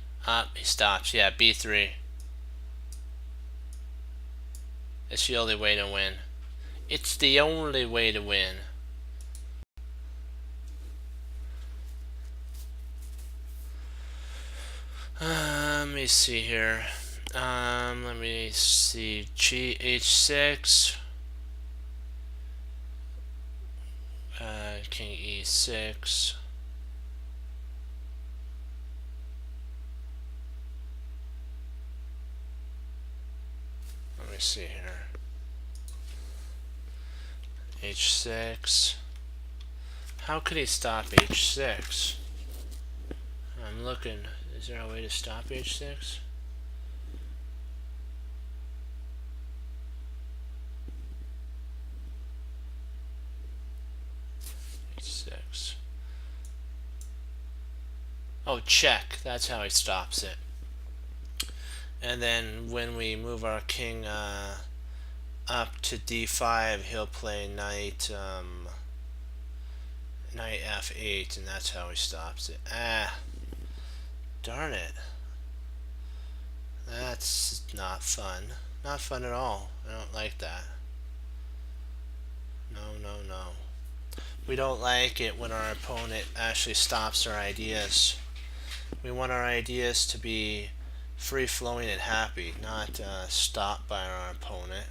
he stops. Yeah, b3. It's the only way to win. It's the only way to win. Let me see here. Let me see. Gh6. King e6. Let me see here. h6. How could he stop h6? I'm looking. Is there a way to stop h6? h6. Oh, check. That's how he stops it. And then when we move our king up to d5, he'll play knight f8, and that's how he stops it. Darn it. That's not fun. Not fun at all. I don't like that. No, no, no. We don't like it when our opponent actually stops our ideas. We want our ideas to be free-flowing and happy, not stopped by our opponent.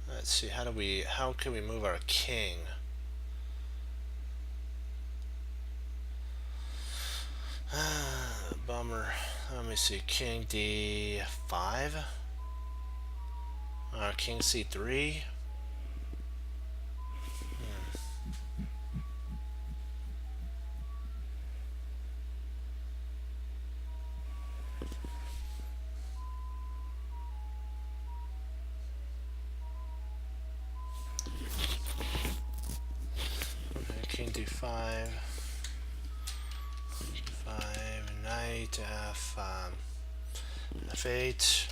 Let's see, how can we move our king? Bummer. Let me see, king d5. King c3. King d5, knight f8,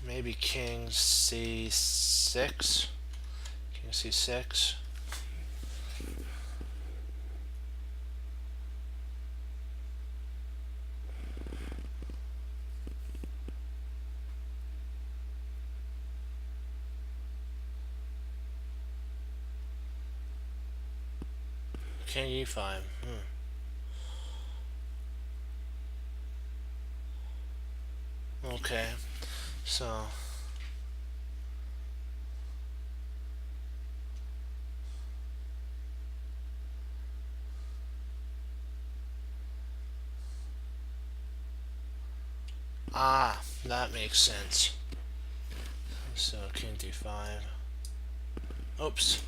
maybe king c6, king c6. king e5. Okay, so that makes sense. So king d5. Oops.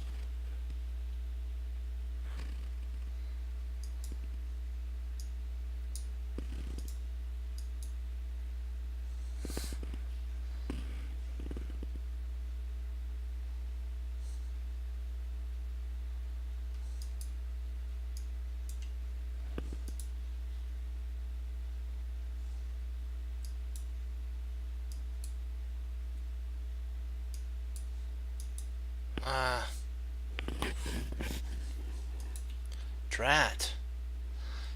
Drat.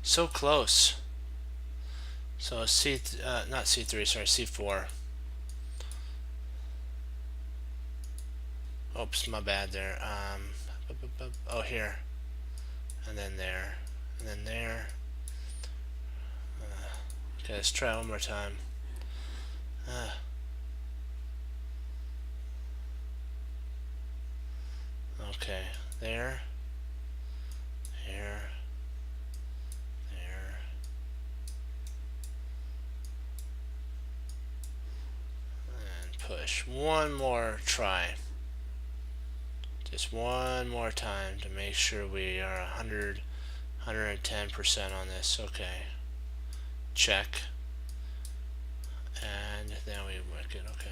So close. So not c3, sorry, c4. Oops, my bad there. Oh, here. And then there. And then there. Okay, let's try one more time. Okay, there. Here. There. And push. One more try. Just one more time to make sure we are 110% on this. Okay. Check. And then we work it. Okay.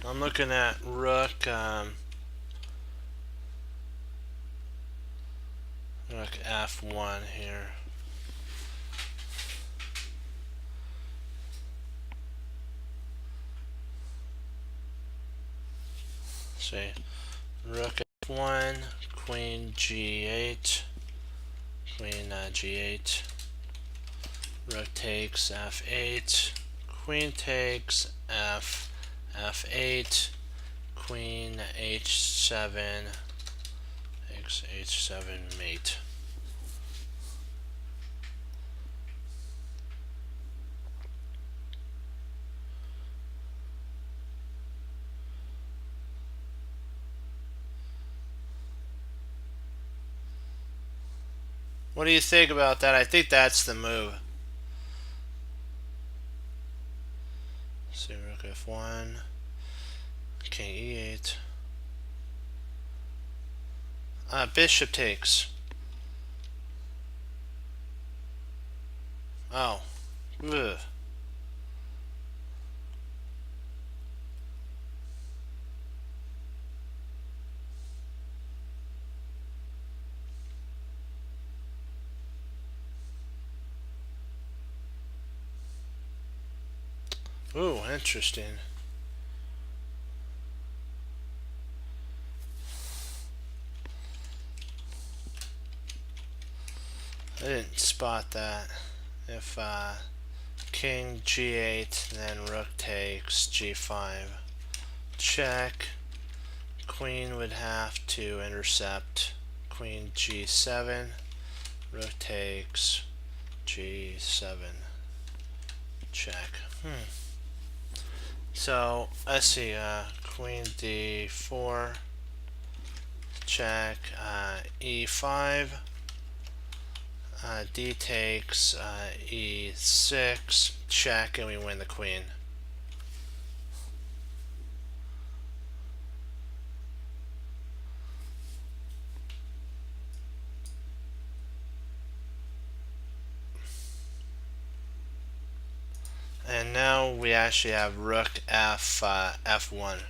I'm looking at rook rook f1 here. See, rook f1, queen g8, queen g8, rook takes f8, queen takes f8, queen h7, takes h7 mate. What do you think about that? I think that's the move. See, rook f1, king e8. Bishop takes. Oh. Ugh. Ooh, interesting. I didn't spot that. If king g8, then rook takes g5. Check. Queen would have to intercept. Queen g7. Rook takes g7. Check. So let's see. Queen d4. Check. E5. D takes E6, check, and we win the queen. And now we actually have rook F1.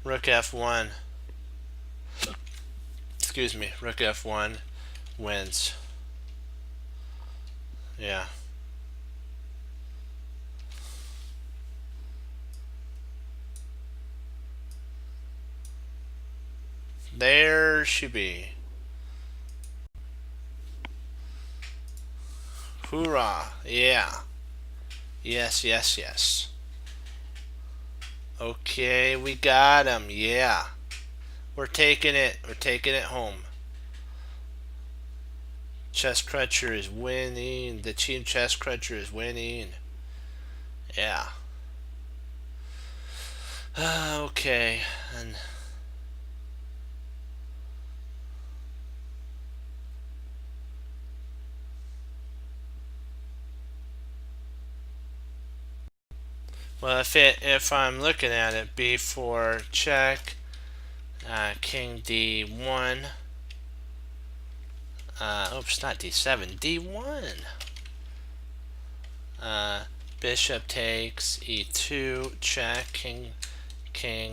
Rook F1. Excuse me. Rook F1 wins. Yeah. There she be. Hoorah. Yeah. Yes, yes, yes. Okay, we got him. Yeah. We're taking it. We're taking it home. Chess Cruncher is winning. The Team Chess Cruncher is winning. Yeah. Okay. And well, if I'm looking at it, B4 check, King D1. Oops, not D7, D1. Bishop takes E2 check. King King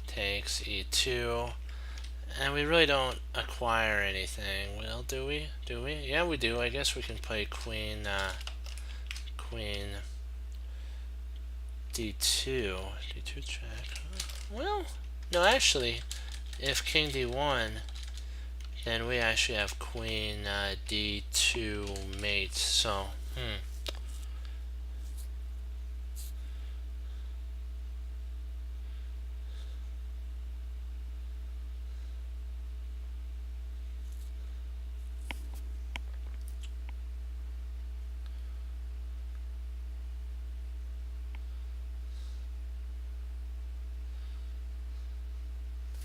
takes E2. And we really don't acquire anything. Well, do we? Do we? Yeah, we do. I guess we can play Queen D2. D2 check. Well, no, actually, if King D1, then we actually have Queen D2 mate. So,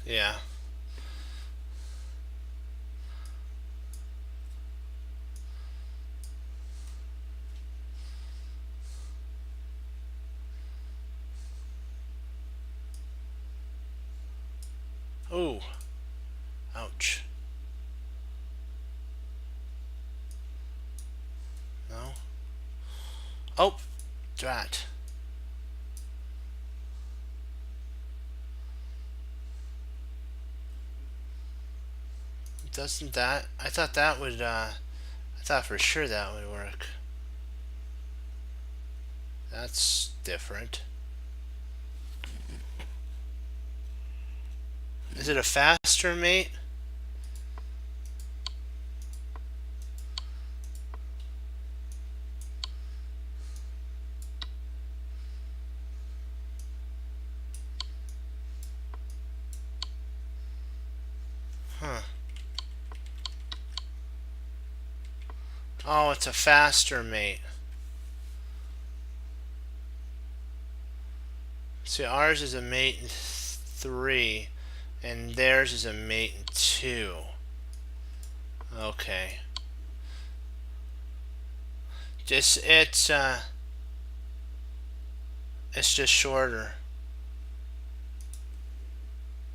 yeah. Ooh. Ouch. No? Oh! Drat. Doesn't that... I thought that would, I thought for sure that would work. That's different. Is it a faster mate? Huh. Oh, it's a faster mate. See, ours is a mate in 3, and theirs is a mate in 2. Okay. It's just shorter.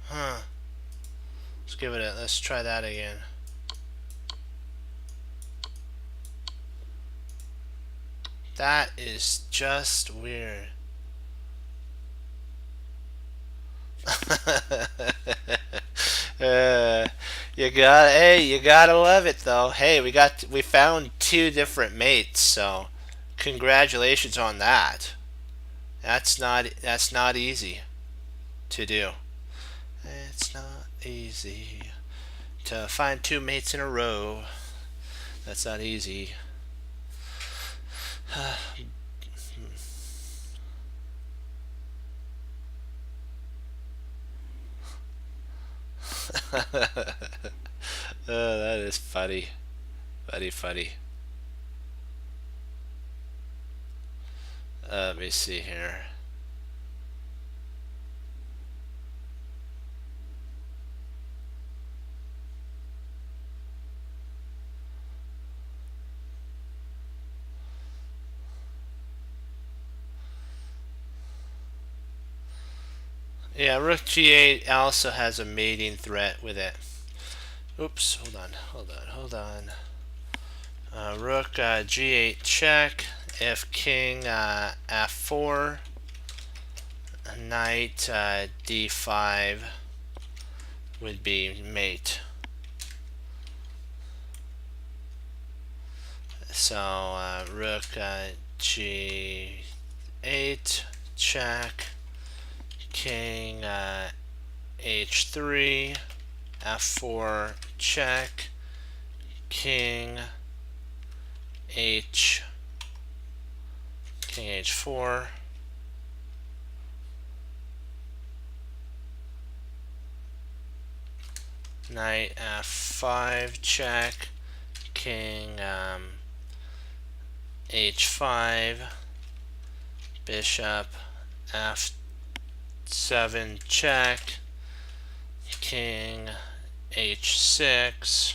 Huh. Let's try that again. That is just weird. You gotta love it though. Hey, we found 2 different mates, so congratulations on that. That's not easy to do. It's not easy to find 2 mates in a row. That's not easy. That is funny. Funny. Let me see here. Yeah, rook g8 also has a mating threat with it. Oops, hold on. Rook g8 check. If king f4, knight d5 would be mate. So rook g8 check, king h3, f4 check, king h4, knight f5 check, king h5, bishop f7 check, king h6,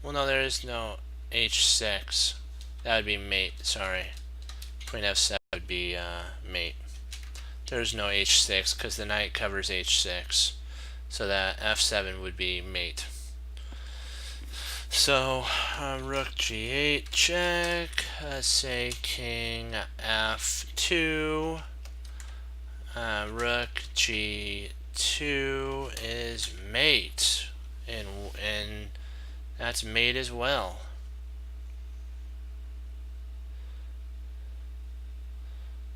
well, no, there is no h6. That would be mate, sorry. Queen f7 would be mate. There's no h6 because the knight covers h6. So that f7 would be mate. So rook g8 check. Say king f2. Rook g2 is mate, and that's mate as well.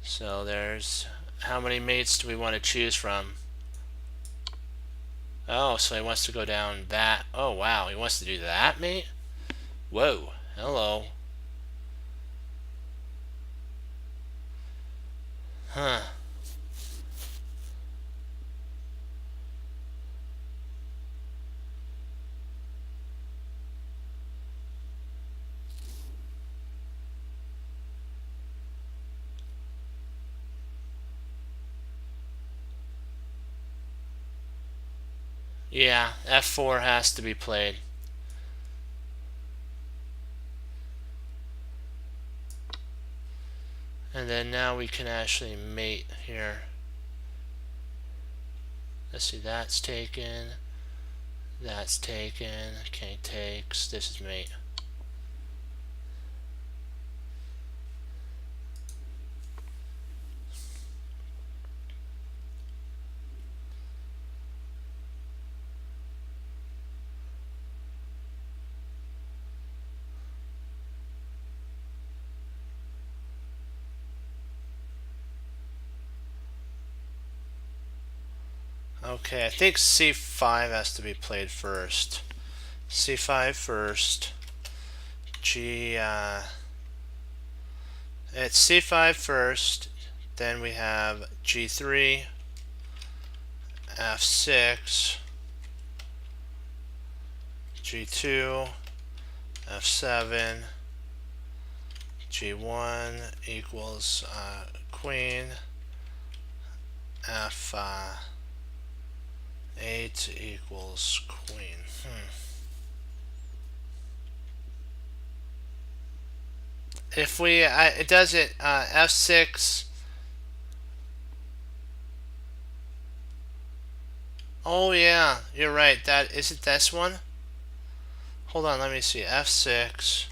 So there's how many mates do we want to choose from? Oh, so he wants to go down that. Oh, wow. He wants to do that, mate? Whoa. Hello. Huh. Yeah, f4 has to be played. And then now we can actually mate here. Let's see, that's taken. That's taken. King takes. This is mate. Okay, I think c5 has to be played first. c5 first. It's c5 first. Then we have g3, f6, g2, f7, g1 equals queen, f8 equals queen. If we, it does it, f6. Oh yeah, you're right. That is it. This one. Hold on, let me see. f6.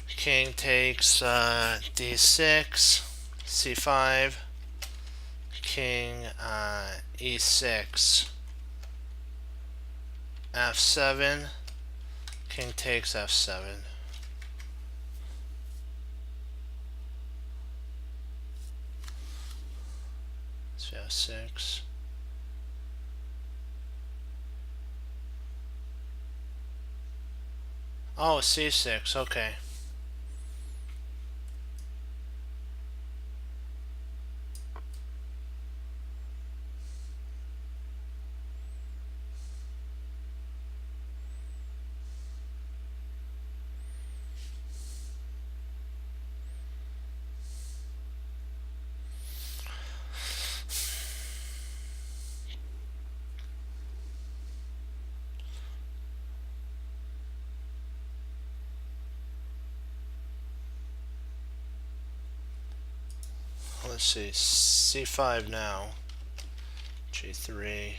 King takes d6, c5. King e6, f7. King takes f7. So f6. Oh, c6. Okay. let's see, c5 now, g3.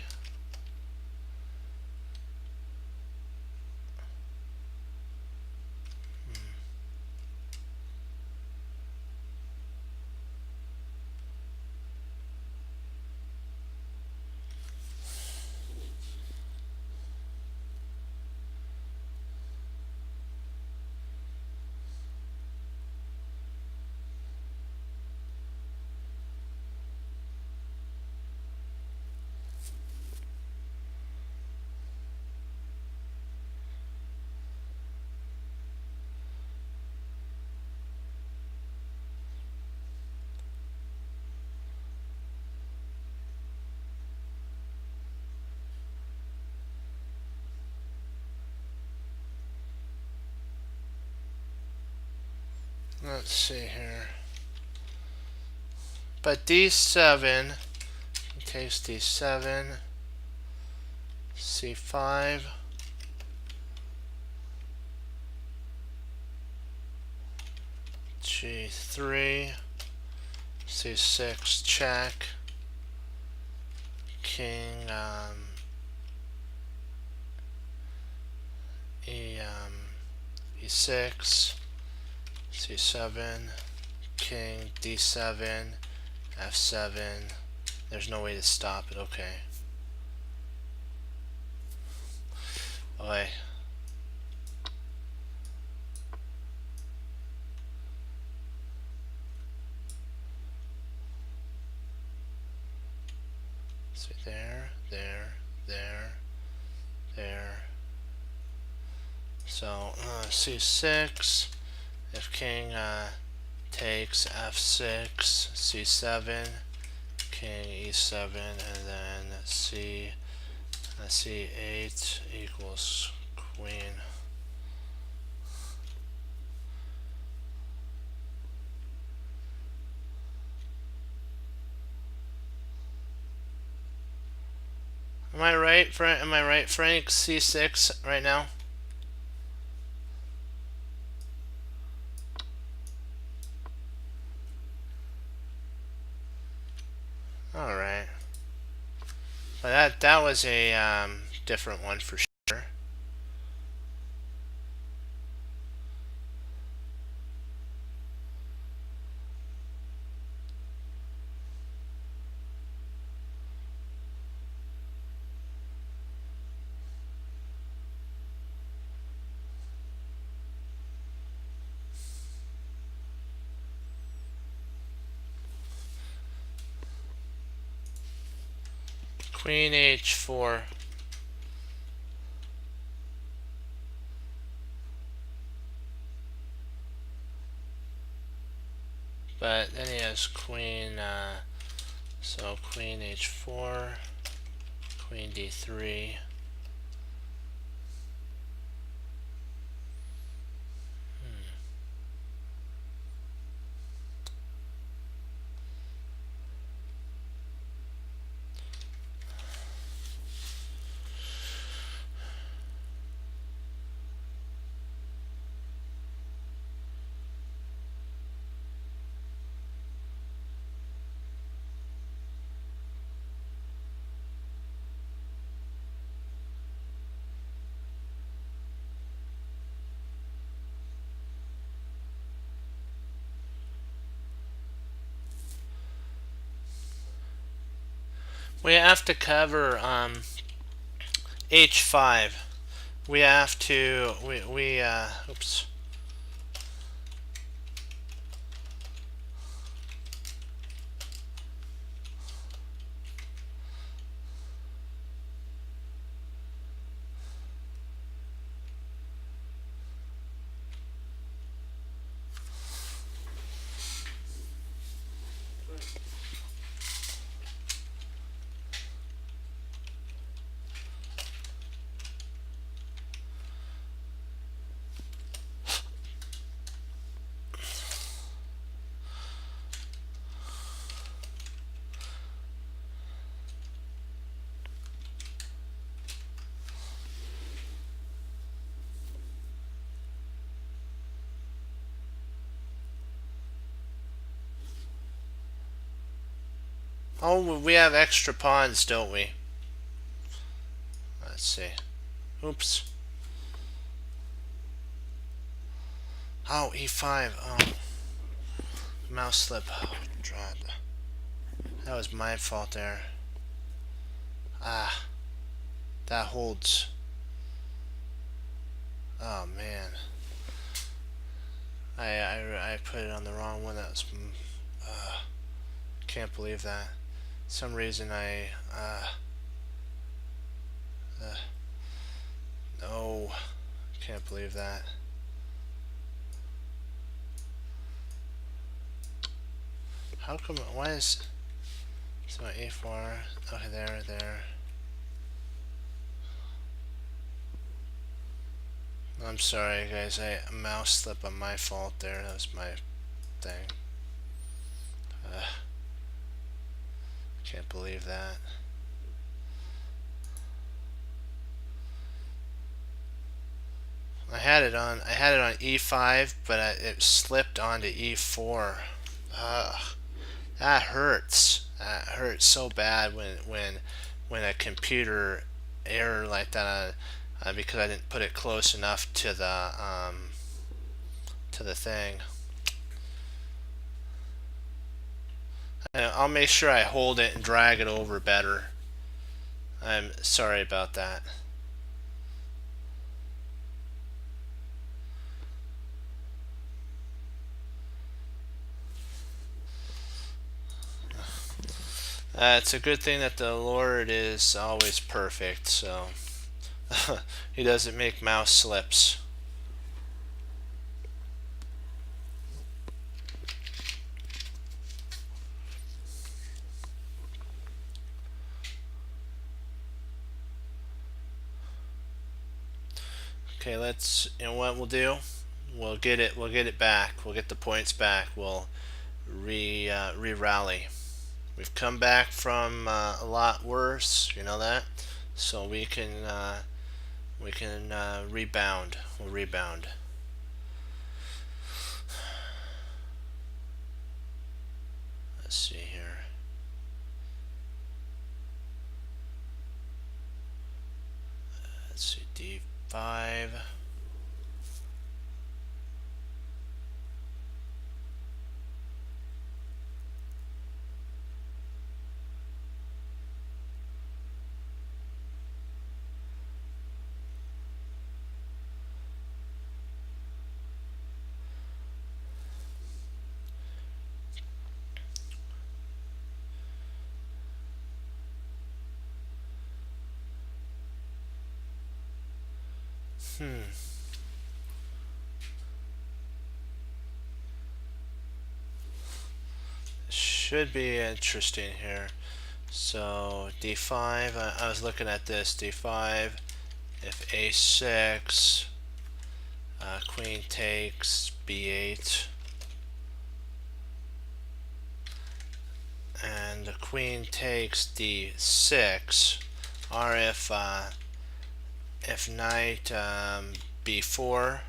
Let's see here. But d7, takes d7, c5, g3, c6 check, king e6, c7, king d7, f7. There's no way to stop it. Okay. Boy. So there. So c6. If king takes f6, c7, king e7, and then c8 equals queen. Am I right, Frank? Am I right, Frank? c6 right now. All right. But that was a different one for sure. Queen h4. But then he has queen, so queen h4, queen d3. We have to cover h5. We have to oops. Oh, we have extra pawns, don't we? Let's see. Oops. Oh, e5. Oh, mouse slip. Oh, God. That was my fault there. Ah, that holds. Oh man, I put it on the wrong one. That was. Can't believe that. Some reason no, can't believe that. How come? Why is so a4? Okay, there. I'm sorry, guys. A mouse slip on my fault there. That was my thing. Can't believe that. I had it on e5, but it slipped onto e4. Ugh, that hurts. That hurts so bad when a computer error like that because I didn't put it close enough to the thing. I'll make sure I hold it and drag it over better. I'm sorry about that. It's a good thing that the Lord is always perfect, so he doesn't make mouse slips. Okay, let's. You know what we'll do? We'll get it. We'll get it back. We'll get the points back. We'll rally. We've come back from a lot worse. You know that. So we can rebound. We'll rebound. Let's see here. Let's see, d5. Should be interesting here. So d5. I was looking at this. d5. If a6. Queen takes b8. And the queen takes d6. Or if knight b4,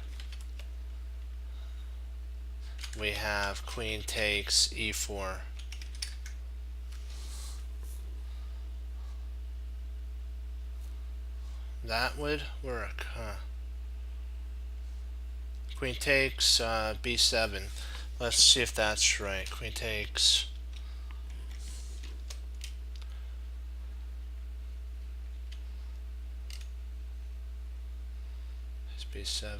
we have queen takes e4. That would work, huh? Queen takes b7. Let's see if that's right. Queen takes b7.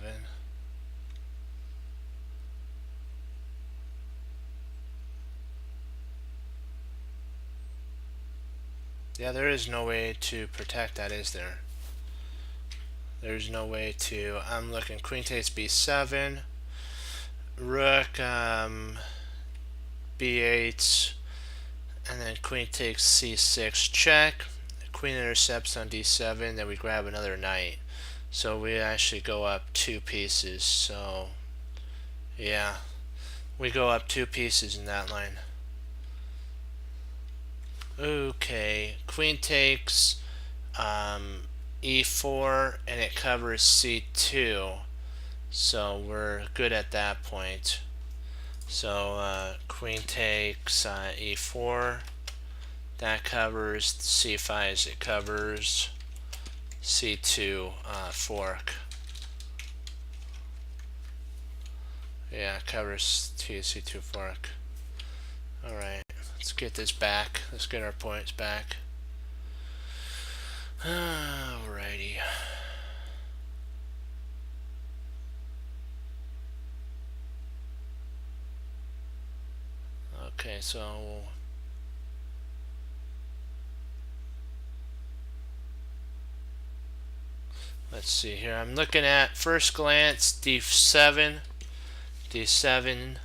Yeah, there is no way to protect that, is there? There's no way to. I'm looking. Queen takes b7. Rook b8. And then queen takes c6 check. Queen intercepts on d7. Then we grab another knight. So we actually go up 2 pieces. So yeah, we go up 2 pieces in that line. Okay, queen takes e4 and it covers c2, so we're good at that point. So queen takes e4, That covers c5 as it covers c2 fork. Yeah, covers c2 fork. Alright, let's get this back. Let's get our points back. Alrighty. Okay, so let's see here. I'm looking at first glance d7. d7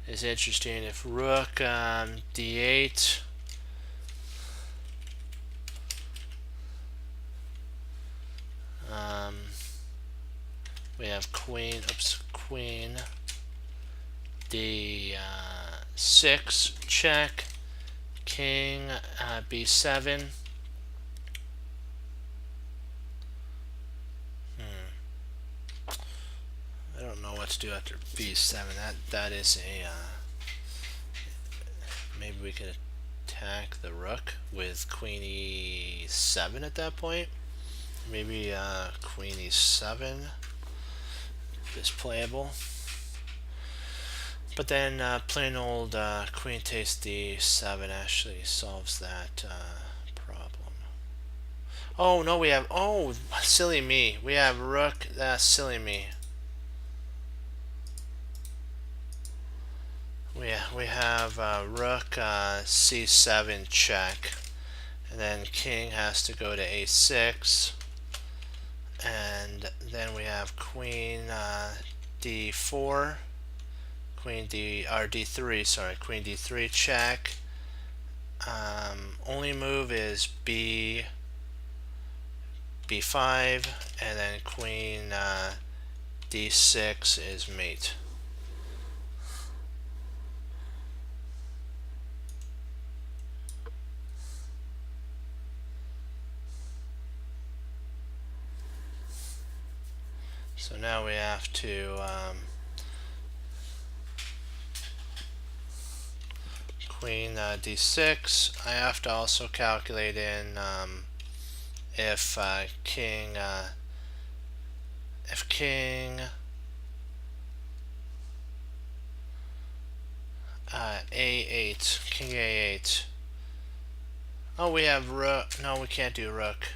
is interesting. If rook d8, we have queen d6 check, king b7. I don't know what to do after b7. That is a maybe we could attack the rook with queen e7 at that point. Maybe queen e7 is playable. But then plain old queen takes d7 actually solves that problem. Oh no, we have, oh silly me, we have rook, silly me. We have rook c7 check, and then king has to go to a6, and then we have queen d4, queen d3, sorry, queen d3 check. Only move is b5, and then queen d6 is mate. So now we have to queen d6. I have to also calculate in if king a8, king a8. Oh, we have rook. No, we can't do rook.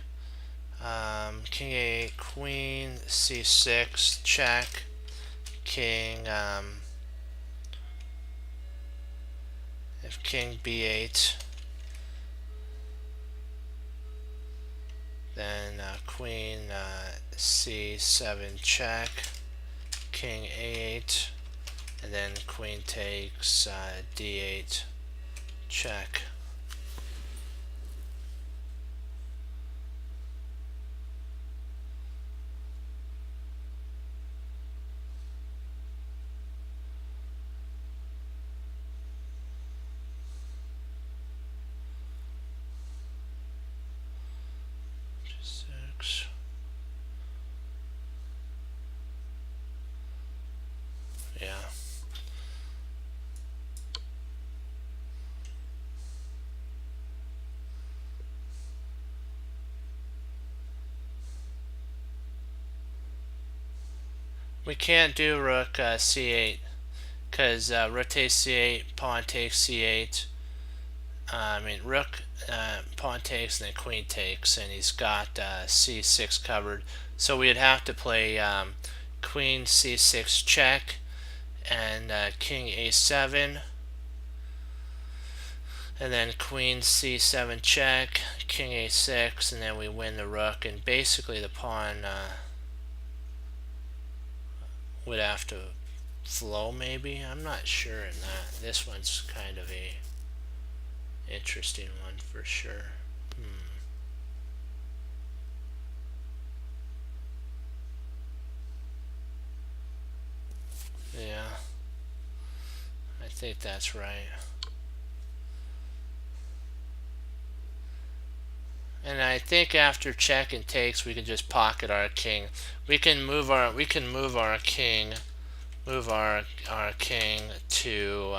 King a8, queen c6 check, king if king b8, then queen c7 check, king a8, and then queen takes d8 check. Yeah. We can't do rook c8 because rook takes c8, pawn takes c8. I mean rook, pawn takes, and then queen takes, and he's got c6 covered. So we'd have to play queen c6 check, and king a7, and then queen c7 check, king a6, and then we win the rook, and basically the pawn would have to flow maybe. I'm not sure in that. This one's kind of a interesting one for sure. Yeah, I think that's right. And I think after check and takes, we can just pocket our king. We can move our king to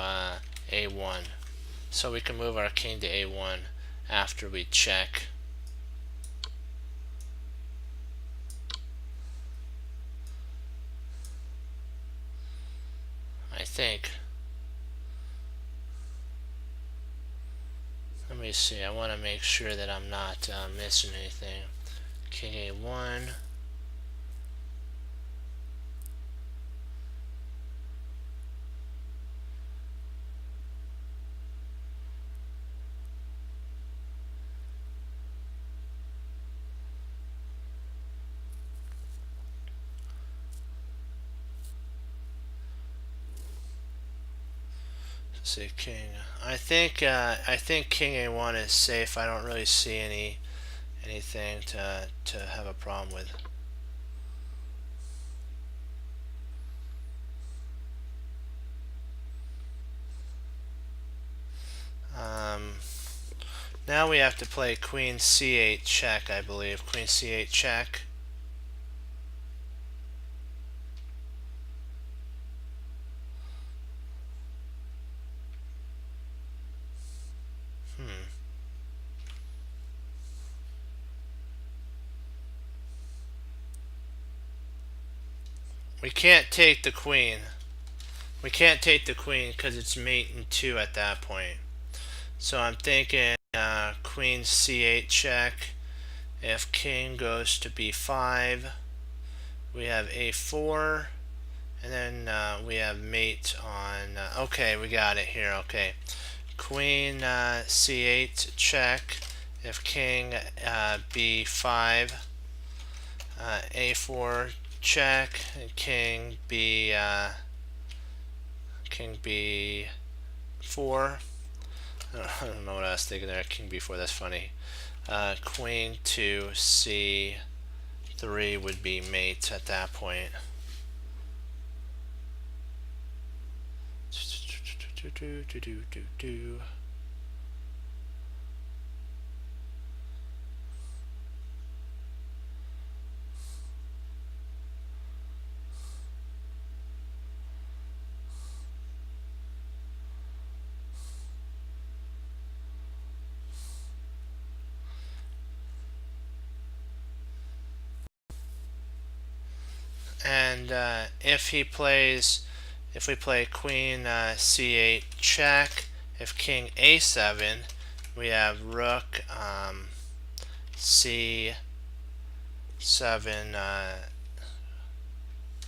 a1. So we can move our king to a1 after we check. I think. Let me see. I want to make sure that I'm not missing anything. King a1. See king. I think king a1 is safe. I don't really see anything to have a problem with. Now we have to play queen c8 check, I believe. Queen c8 check. We can't take the queen. We can't take the queen because it's mate in 2 at that point. So I'm thinking queen c8 check. If king goes to b5, we have a4, and then we have mate on. Okay, we got it here. Okay, queen c8 check. If king b5, a4 check, and king b4. I don't know what I was thinking there. King b4. That's funny. Queen to c3 would be mate at that point. And if we play queen c8 check, if king a7, we have rook c7.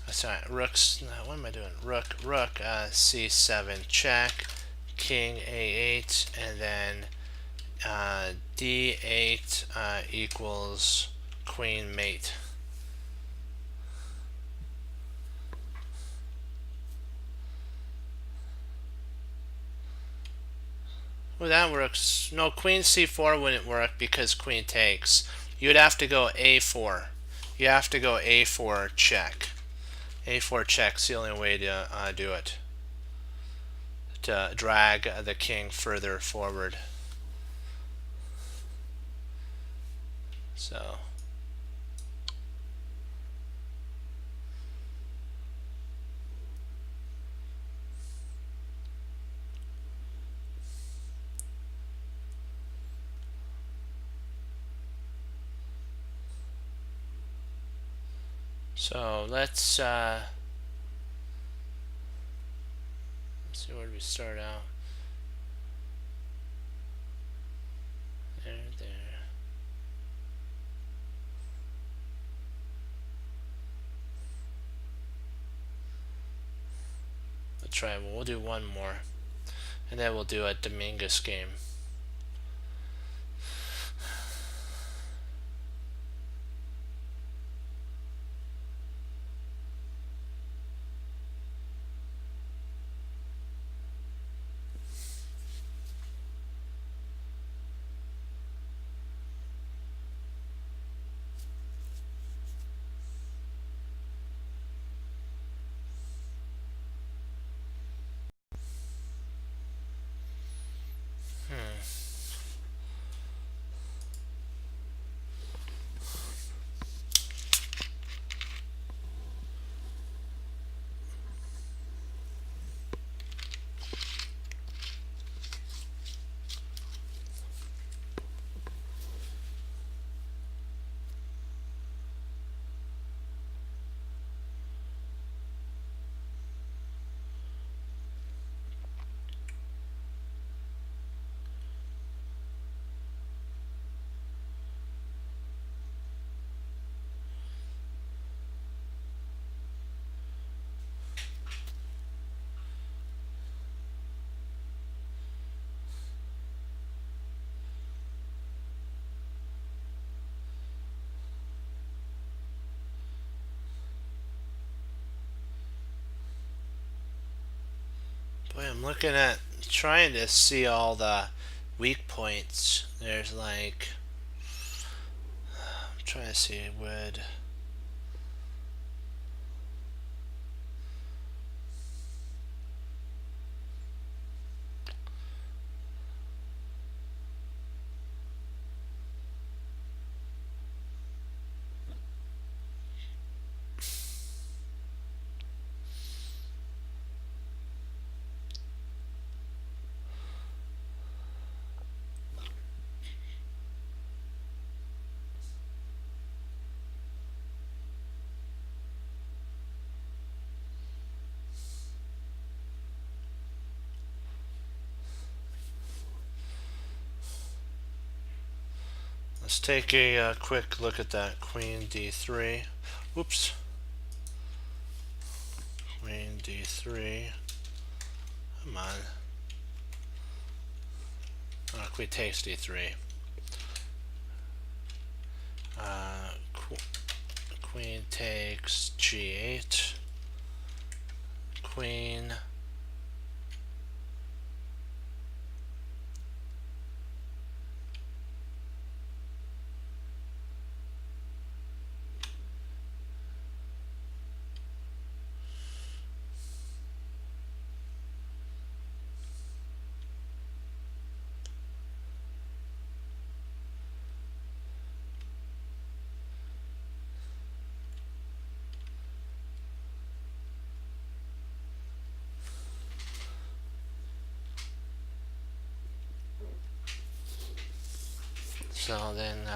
Sorry, rook's. What am I doing? Rook c7 check, king a8, and then d8 equals queen mate. Well, that works. No, queen c4 wouldn't work because queen takes. You'd have to go a4. You have to go a4 check. A4 check's the only way to do it. To drag the king further forward. So. So let's see, where do we start out? There. Let's try. We'll do one more, and then we'll do a Dominguez game. I'm looking at trying to see all the weak points. There's like, I'm trying to see would. Let's take a quick look at that queen d3. Oops. Queen d3. Come on. Queen takes d3. Queen takes g8. Queen. So then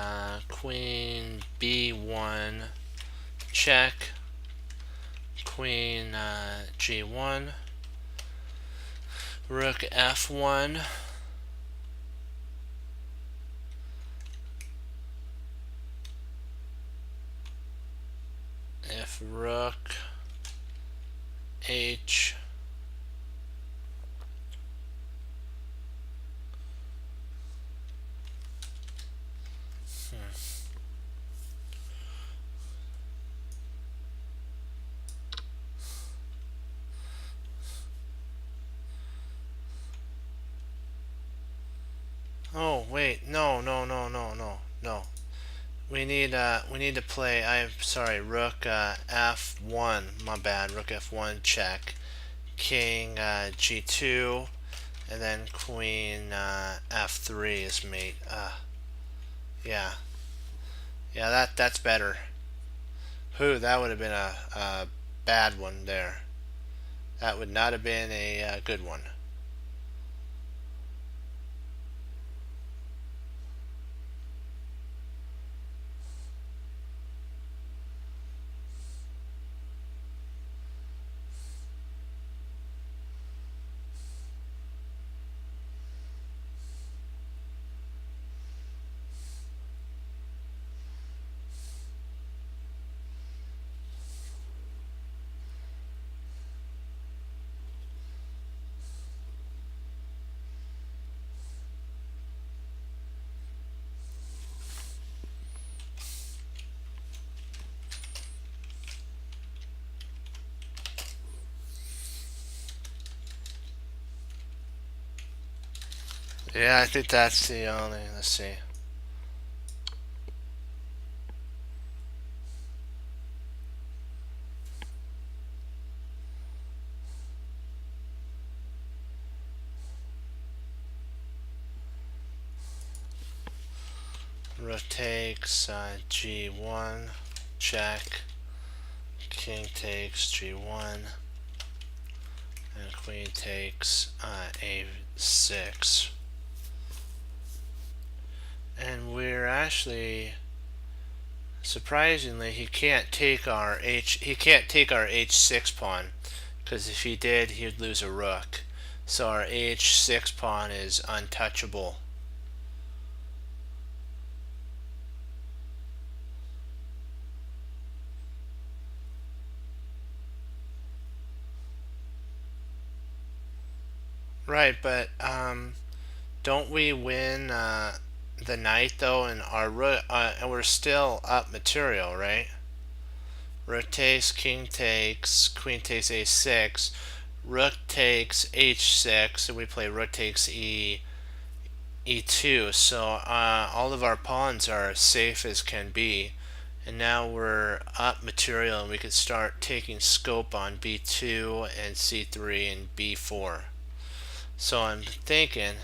queen b1 check, queen g1, rook f1, if rook h, oh wait, no. We need to play. I'm sorry, rook f1. My bad. Rook f1 check. King g2, and then queen f3 is mate. Yeah, that's better. Whew, that would have been a bad one there. That would not have been a good one. Yeah, I think that's the only. Let's see. Rook takes g1, check. King takes g1, and queen takes a6. And we're actually, surprisingly, he can't take our h6 pawn, because if he did, he'd lose a rook. So our h6 pawn is untouchable. Right, but don't we win the knight though, and our and we're still up material, right? Rook takes, king takes, queen takes a6. rook takes h6, and we play rook takes e2. So all of our pawns are as safe as can be. And now we're up material, and we could start taking scope on b2 and c3 and b4. So I'm thinking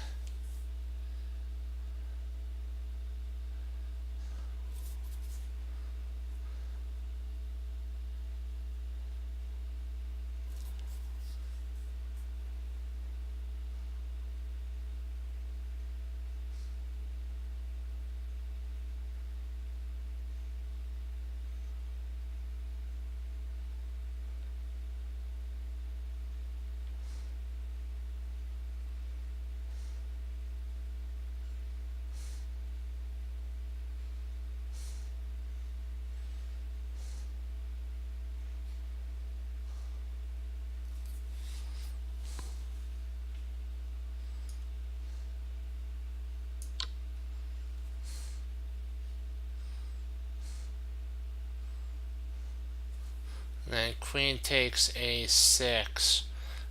then queen takes a6,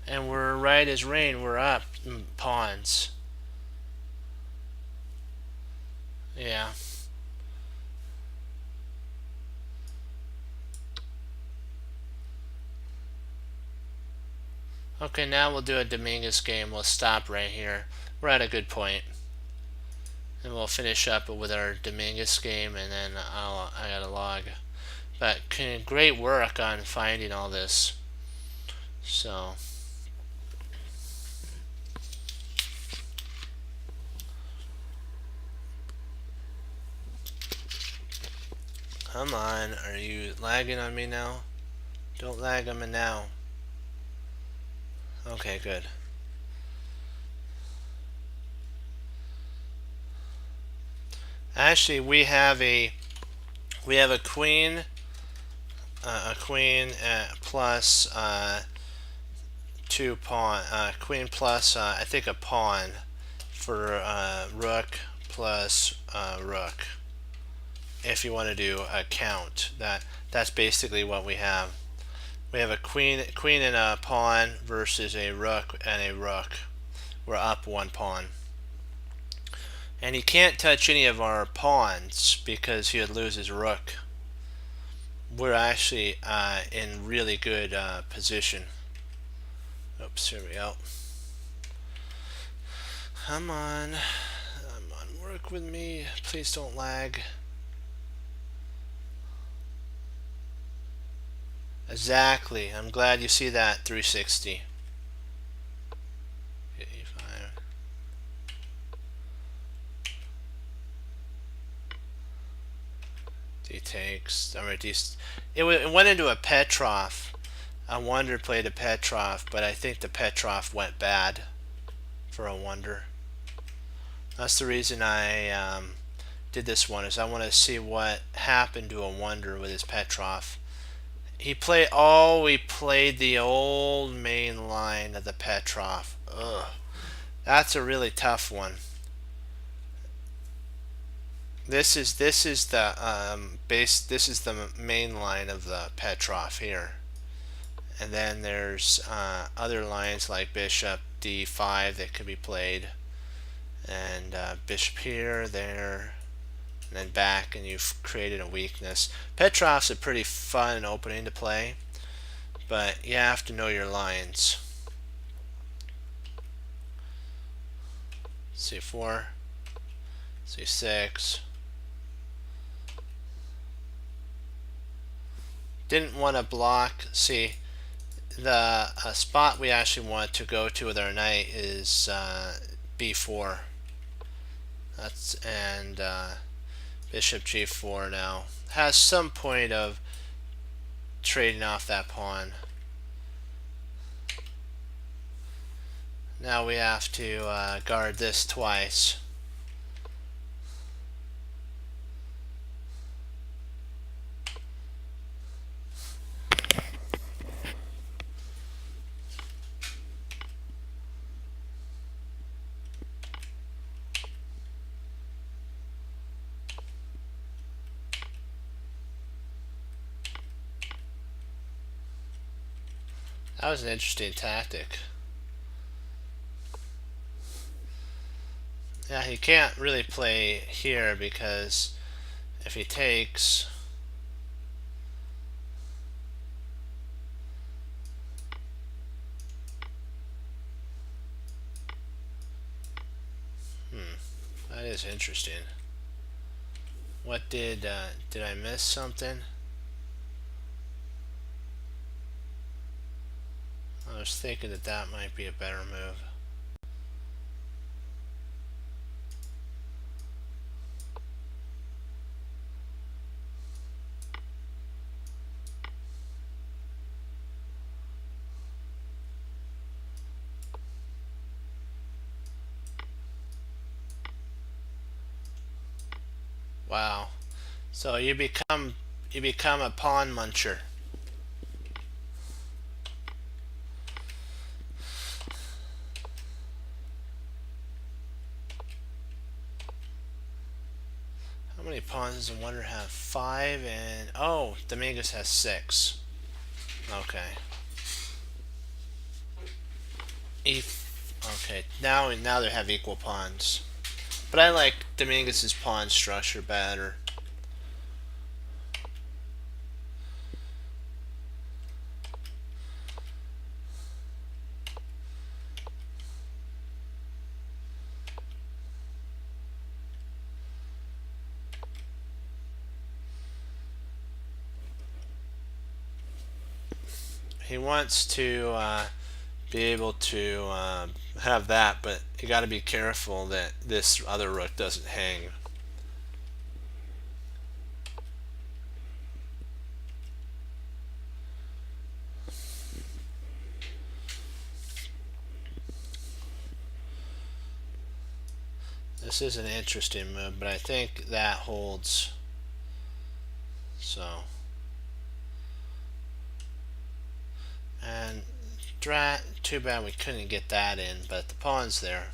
and we're right as rain. We're up pawns. Yeah. Okay, now we'll do a Dominguez game. We'll stop right here. We're at a good point, and we'll finish up with our Dominguez game, and then I gotta log. But great work on finding all this. So. Come on, are you lagging on me now? Don't lag on me now. Okay, good. Actually, we have a queen, plus 2 pawn, queen plus I think a pawn for rook plus rook. If you want to do a count, that's basically what we have. We have a queen and a pawn versus a rook and a rook. We're up 1 pawn. And he can't touch any of our pawns because he would lose his rook. We're actually in really good position. Oops, here we go. Come on, work with me. Please don't lag. Exactly. I'm glad you see that, 360. D takes. It went into a Petrov. A wonder played a Petrov, but I think the Petrov went bad for a wonder. That's the reason I did this one, is I want to see what happened to a wonder with his Petrov. We played the old main line of the Petrov. Ugh. That's a really tough one. This is the this is the main line of the Petrov here. And then there's other lines like bishop d5 that can be played, and bishop here, there, and then back, and you've created a weakness. Petrov's a pretty fun opening to play, but you have to know your lines. C4, C6. Didn't want to block. See, the spot we actually want to go to with our knight is b4. And bishop g4 now has some point of trading off that pawn. Now we have to guard this twice. That was an interesting tactic. Yeah, he can't really play here because if he takes, that is interesting. What did I miss something? I was thinking that that might be a better move. Wow. So you become a pawn muncher. How many pawns does a wonder have? 5 and oh, Dominguez has 6. Okay. Okay. Now they have equal pawns. But I like Dominguez's pawn structure better. He wants to be able to have that, but you got to be careful that this other rook doesn't hang. This is an interesting move, but I think that holds. So, and drat, too bad we couldn't get that in, but the pawn's there.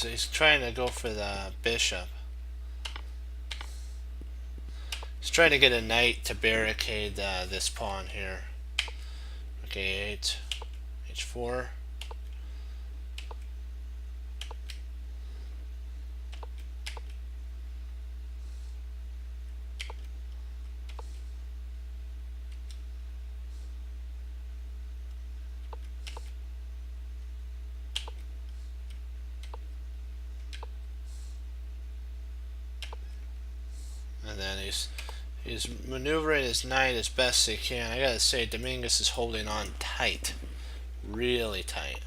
He's trying to go for the bishop. He's trying to get a knight to barricade this pawn here. Okay, 8, h4. And then he's maneuvering his knight as best he can. I gotta say, Dominguez is holding on tight, really tight.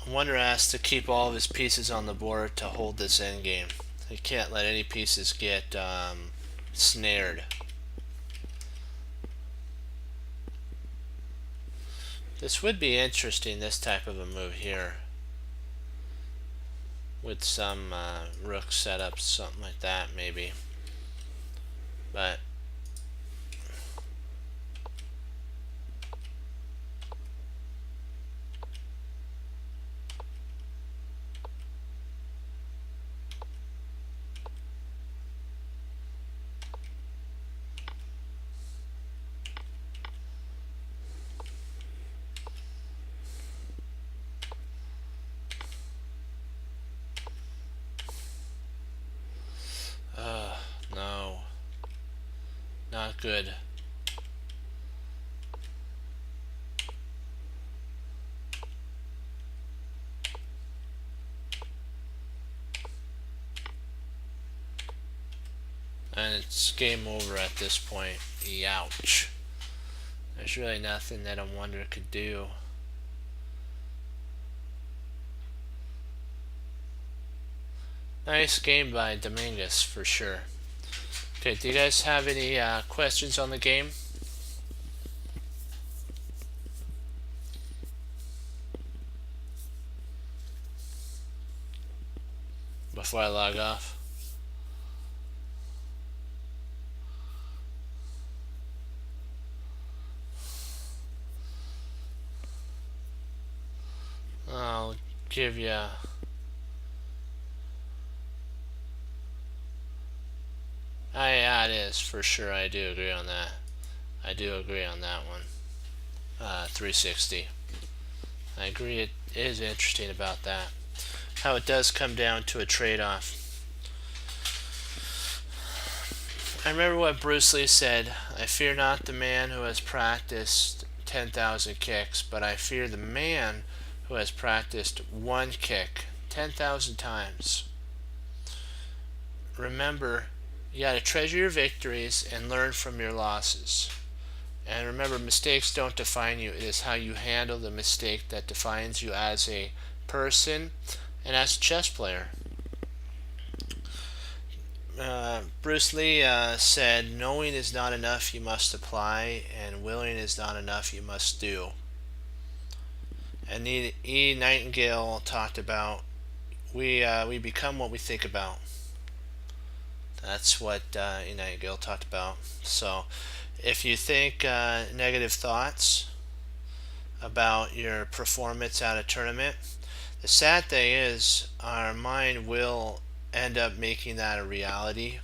Wonder has to keep all of his pieces on the board to hold this endgame. He can't let any pieces get snared. This would be interesting, this type of a move here, with some rook setups, something like that maybe. But no, not good. And it's game over at this point. Ouch. There's really nothing that a wonder could do. Nice game by Dominguez for sure. Okay, do you guys have any questions on the game? before I log off. I'll give you. Yeah, it is for sure. I do agree on that. I do agree on that one. 360. I agree. It is interesting about that. How it does come down to a trade-off. I remember what Bruce Lee said, I fear not the man who has practiced 10,000 kicks, but I fear the man who has practiced one kick 10,000 times. Remember, you got to treasure your victories and learn from your losses. And remember, mistakes don't define you. It is how you handle the mistake that defines you as a person and as a chess player. Bruce Lee said, knowing is not enough, you must apply, and willing is not enough, you must do. And E. Nightingale talked about, we become what we think about. That's what E. Nightingale talked about. So if you think negative thoughts about your performance at a tournament, the sad thing is our mind will end up making that a reality.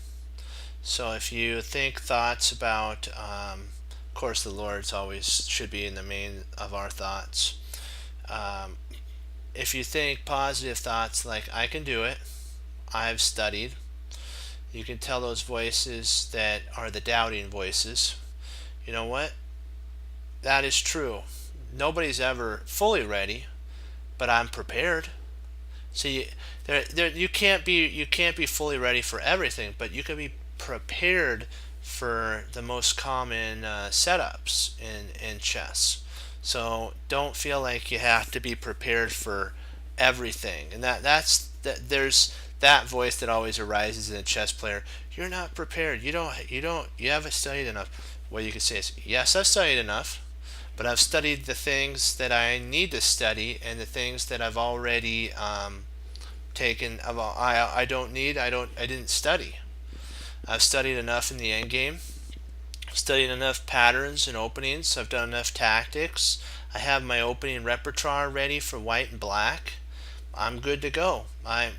So if you think thoughts about, of course, the Lord's always should be in the main of our thoughts. If you think positive thoughts like, I can do it, I've studied, you can tell those voices that are the doubting voices, you know what? That is true. Nobody's ever fully ready, but I'm prepared. See, you can't be fully ready for everything, but you can be prepared for the most common setups in chess. So don't feel like you have to be prepared for everything. And there's that voice that always arises in a chess player. You're not prepared. You haven't studied enough. What you can say is, yes, I've studied enough, but I've studied the things that I need to study and the things that I've already taken. I don't need. I didn't study. I've studied enough in the end game. I've studied enough patterns and openings. I've done enough tactics. I have my opening repertoire ready for white and black. I'm good to go. You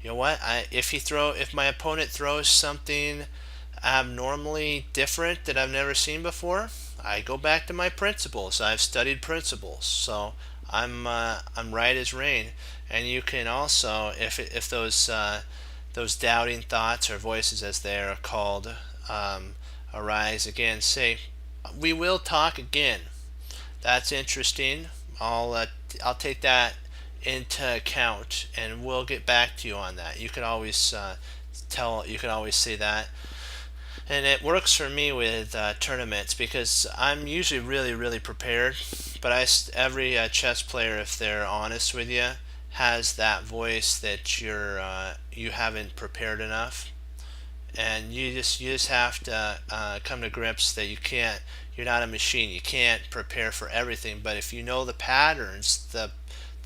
know what? If my opponent throws something abnormally different that I've never seen before, I go back to my principles. I've studied principles, so I'm right as rain. And you can also, if those doubting thoughts or voices, as they are called, arise again, say, "We will talk again." That's interesting. I'll take that into account, and we'll get back to you on that. You can always You can always say that. And it works for me with tournaments because I'm usually really, really prepared. But every chess player, if they're honest with you, has that voice that you haven't prepared enough, and you just have to come to grips that you're not a machine. You can't prepare for everything. But if you know the patterns, the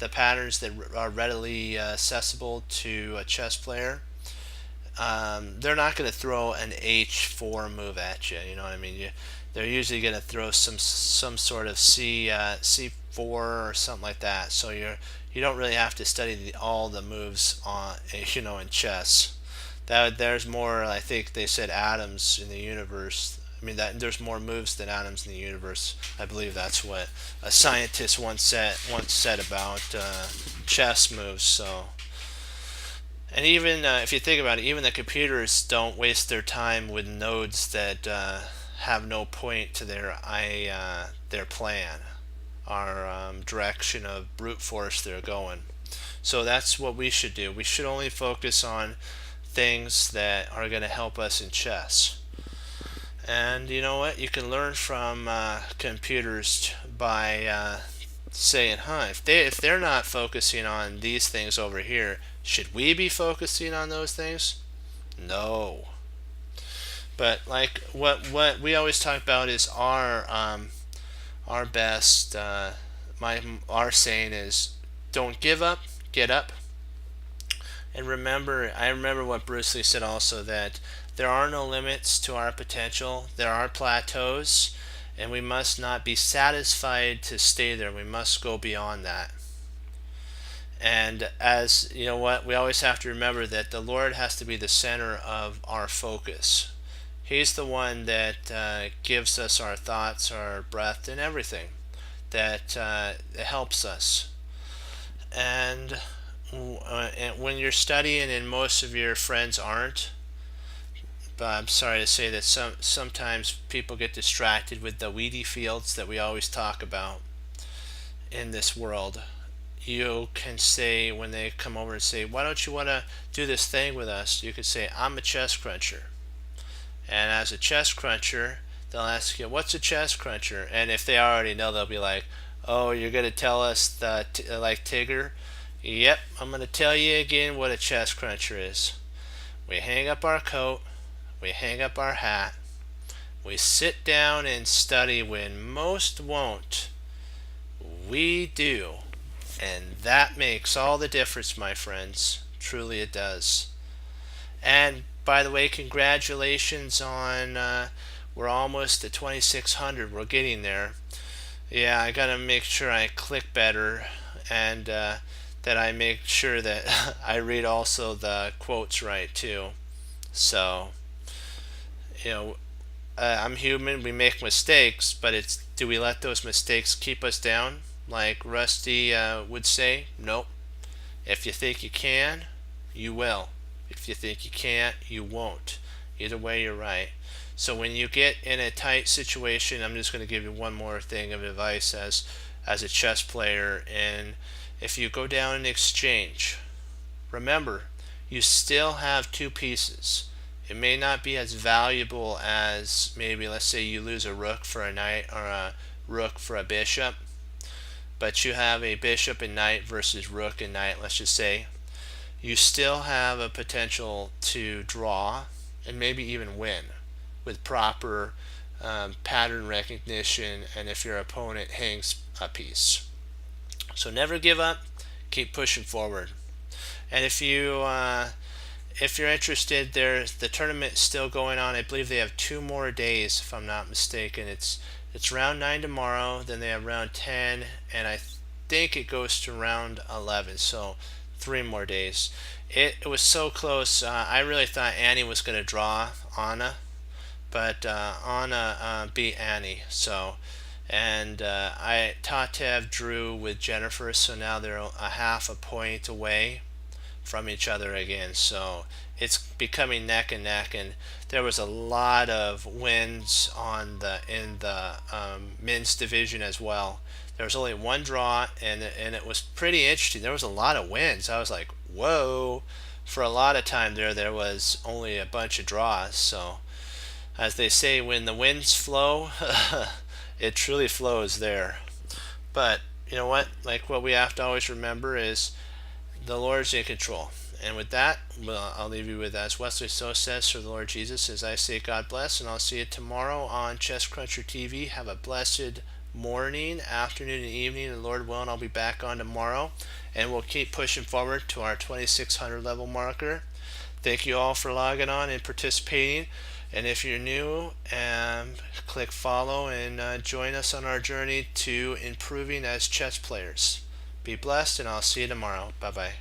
patterns that are readily accessible to a chess player, they're not going to throw an H4 move at you. You know what I mean? They're usually going to throw some sort of C4 or something like that. So you don't really have to study all the moves in chess. There's more. I think they said atoms in the universe. I mean that there's more moves than atoms in the universe. I believe that's what a scientist once said about chess moves. So. And even if you think about it, even the computers don't waste their time with nodes that have no point to their plan, our direction of brute force they're going. So that's what we should do. We should only focus on things that are going to help us in chess. And you know what? You can learn from computers by saying, if they're not focusing on these things over here, should we be focusing on those things? No. But like what we always talk about is our best. Our saying is, don't give up, get up. And I remember what Bruce Lee said also, that there are no limits to our potential. There are plateaus, and we must not be satisfied to stay there. We must go beyond that. And as you know what, we always have to remember that the Lord has to be the center of our focus. He's the one that gives us our thoughts, our breath, and everything that helps us. And when you're studying and most of your friends aren't, but I'm sorry to say that sometimes people get distracted with the weedy fields that we always talk about in this world. You can say, when they come over and say, why don't you want to do this thing with us, you could say, I'm a chest cruncher. And as a chest cruncher, they'll ask you, what's a chest cruncher? And if they already know, they'll be like, oh, you're going to tell us that, like Tigger? Yep, I'm going to tell you again what a chest cruncher is. We hang up our coat, we hang up our hat, we sit down and study when most won't. We do. And that makes all the difference, my friends. Truly it does. And by the way, congratulations on, we're almost at 2600. We're getting there. Yeah, I gotta make sure I click better, and that I make sure that I read also the quotes right too. So, you know, I'm human. We make mistakes, but it's, do we let those mistakes keep us down? Like Rusty would say, nope. If you think you can, you will. If you think you can't, you won't. Either way, you're right. So when you get in a tight situation, I'm just going to give you one more thing of advice as a chess player. And if you go down in exchange, remember, you still have two pieces. It may not be as valuable as, maybe, let's say you lose a rook for a knight or a rook for a bishop, but you have a bishop and knight versus rook and knight, let's just say. You still have a potential to draw and maybe even win with proper pattern recognition, and if your opponent hangs a piece. So never give up, keep pushing forward. And if you're interested, there's the tournament still going on. I believe they have 2 more days, if I'm not mistaken. It's round 9 tomorrow, then they have round 10, and I think it goes to round 11. So 3 more days. It was so close. I really thought Annie was going to draw Anna, but Anna beat Annie. So, and Tatev drew with Jennifer, so now they're a half a point away from each other again. So it's becoming neck and neck, and there was a lot of wins in the men's division as well. There was only one draw, and it was pretty interesting. There was a lot of wins. I was like, whoa. For a lot of time there was only a bunch of draws. So as they say, when the winds flow, it truly flows there. But you know what? Like, what we have to always remember is the Lord's in control. And with that, well, I'll leave you with, as Wesley So says, for the Lord Jesus, as I say, God bless, and I'll see you tomorrow on Chess Cruncher TV. Have a blessed morning, afternoon, and evening, and Lord willing, I'll be back on tomorrow, and we'll keep pushing forward to our 2600 level marker. Thank you all for logging on and participating. And if you're new, click follow and join us on our journey to improving as chess players. Be blessed, and I'll see you tomorrow. Bye-bye.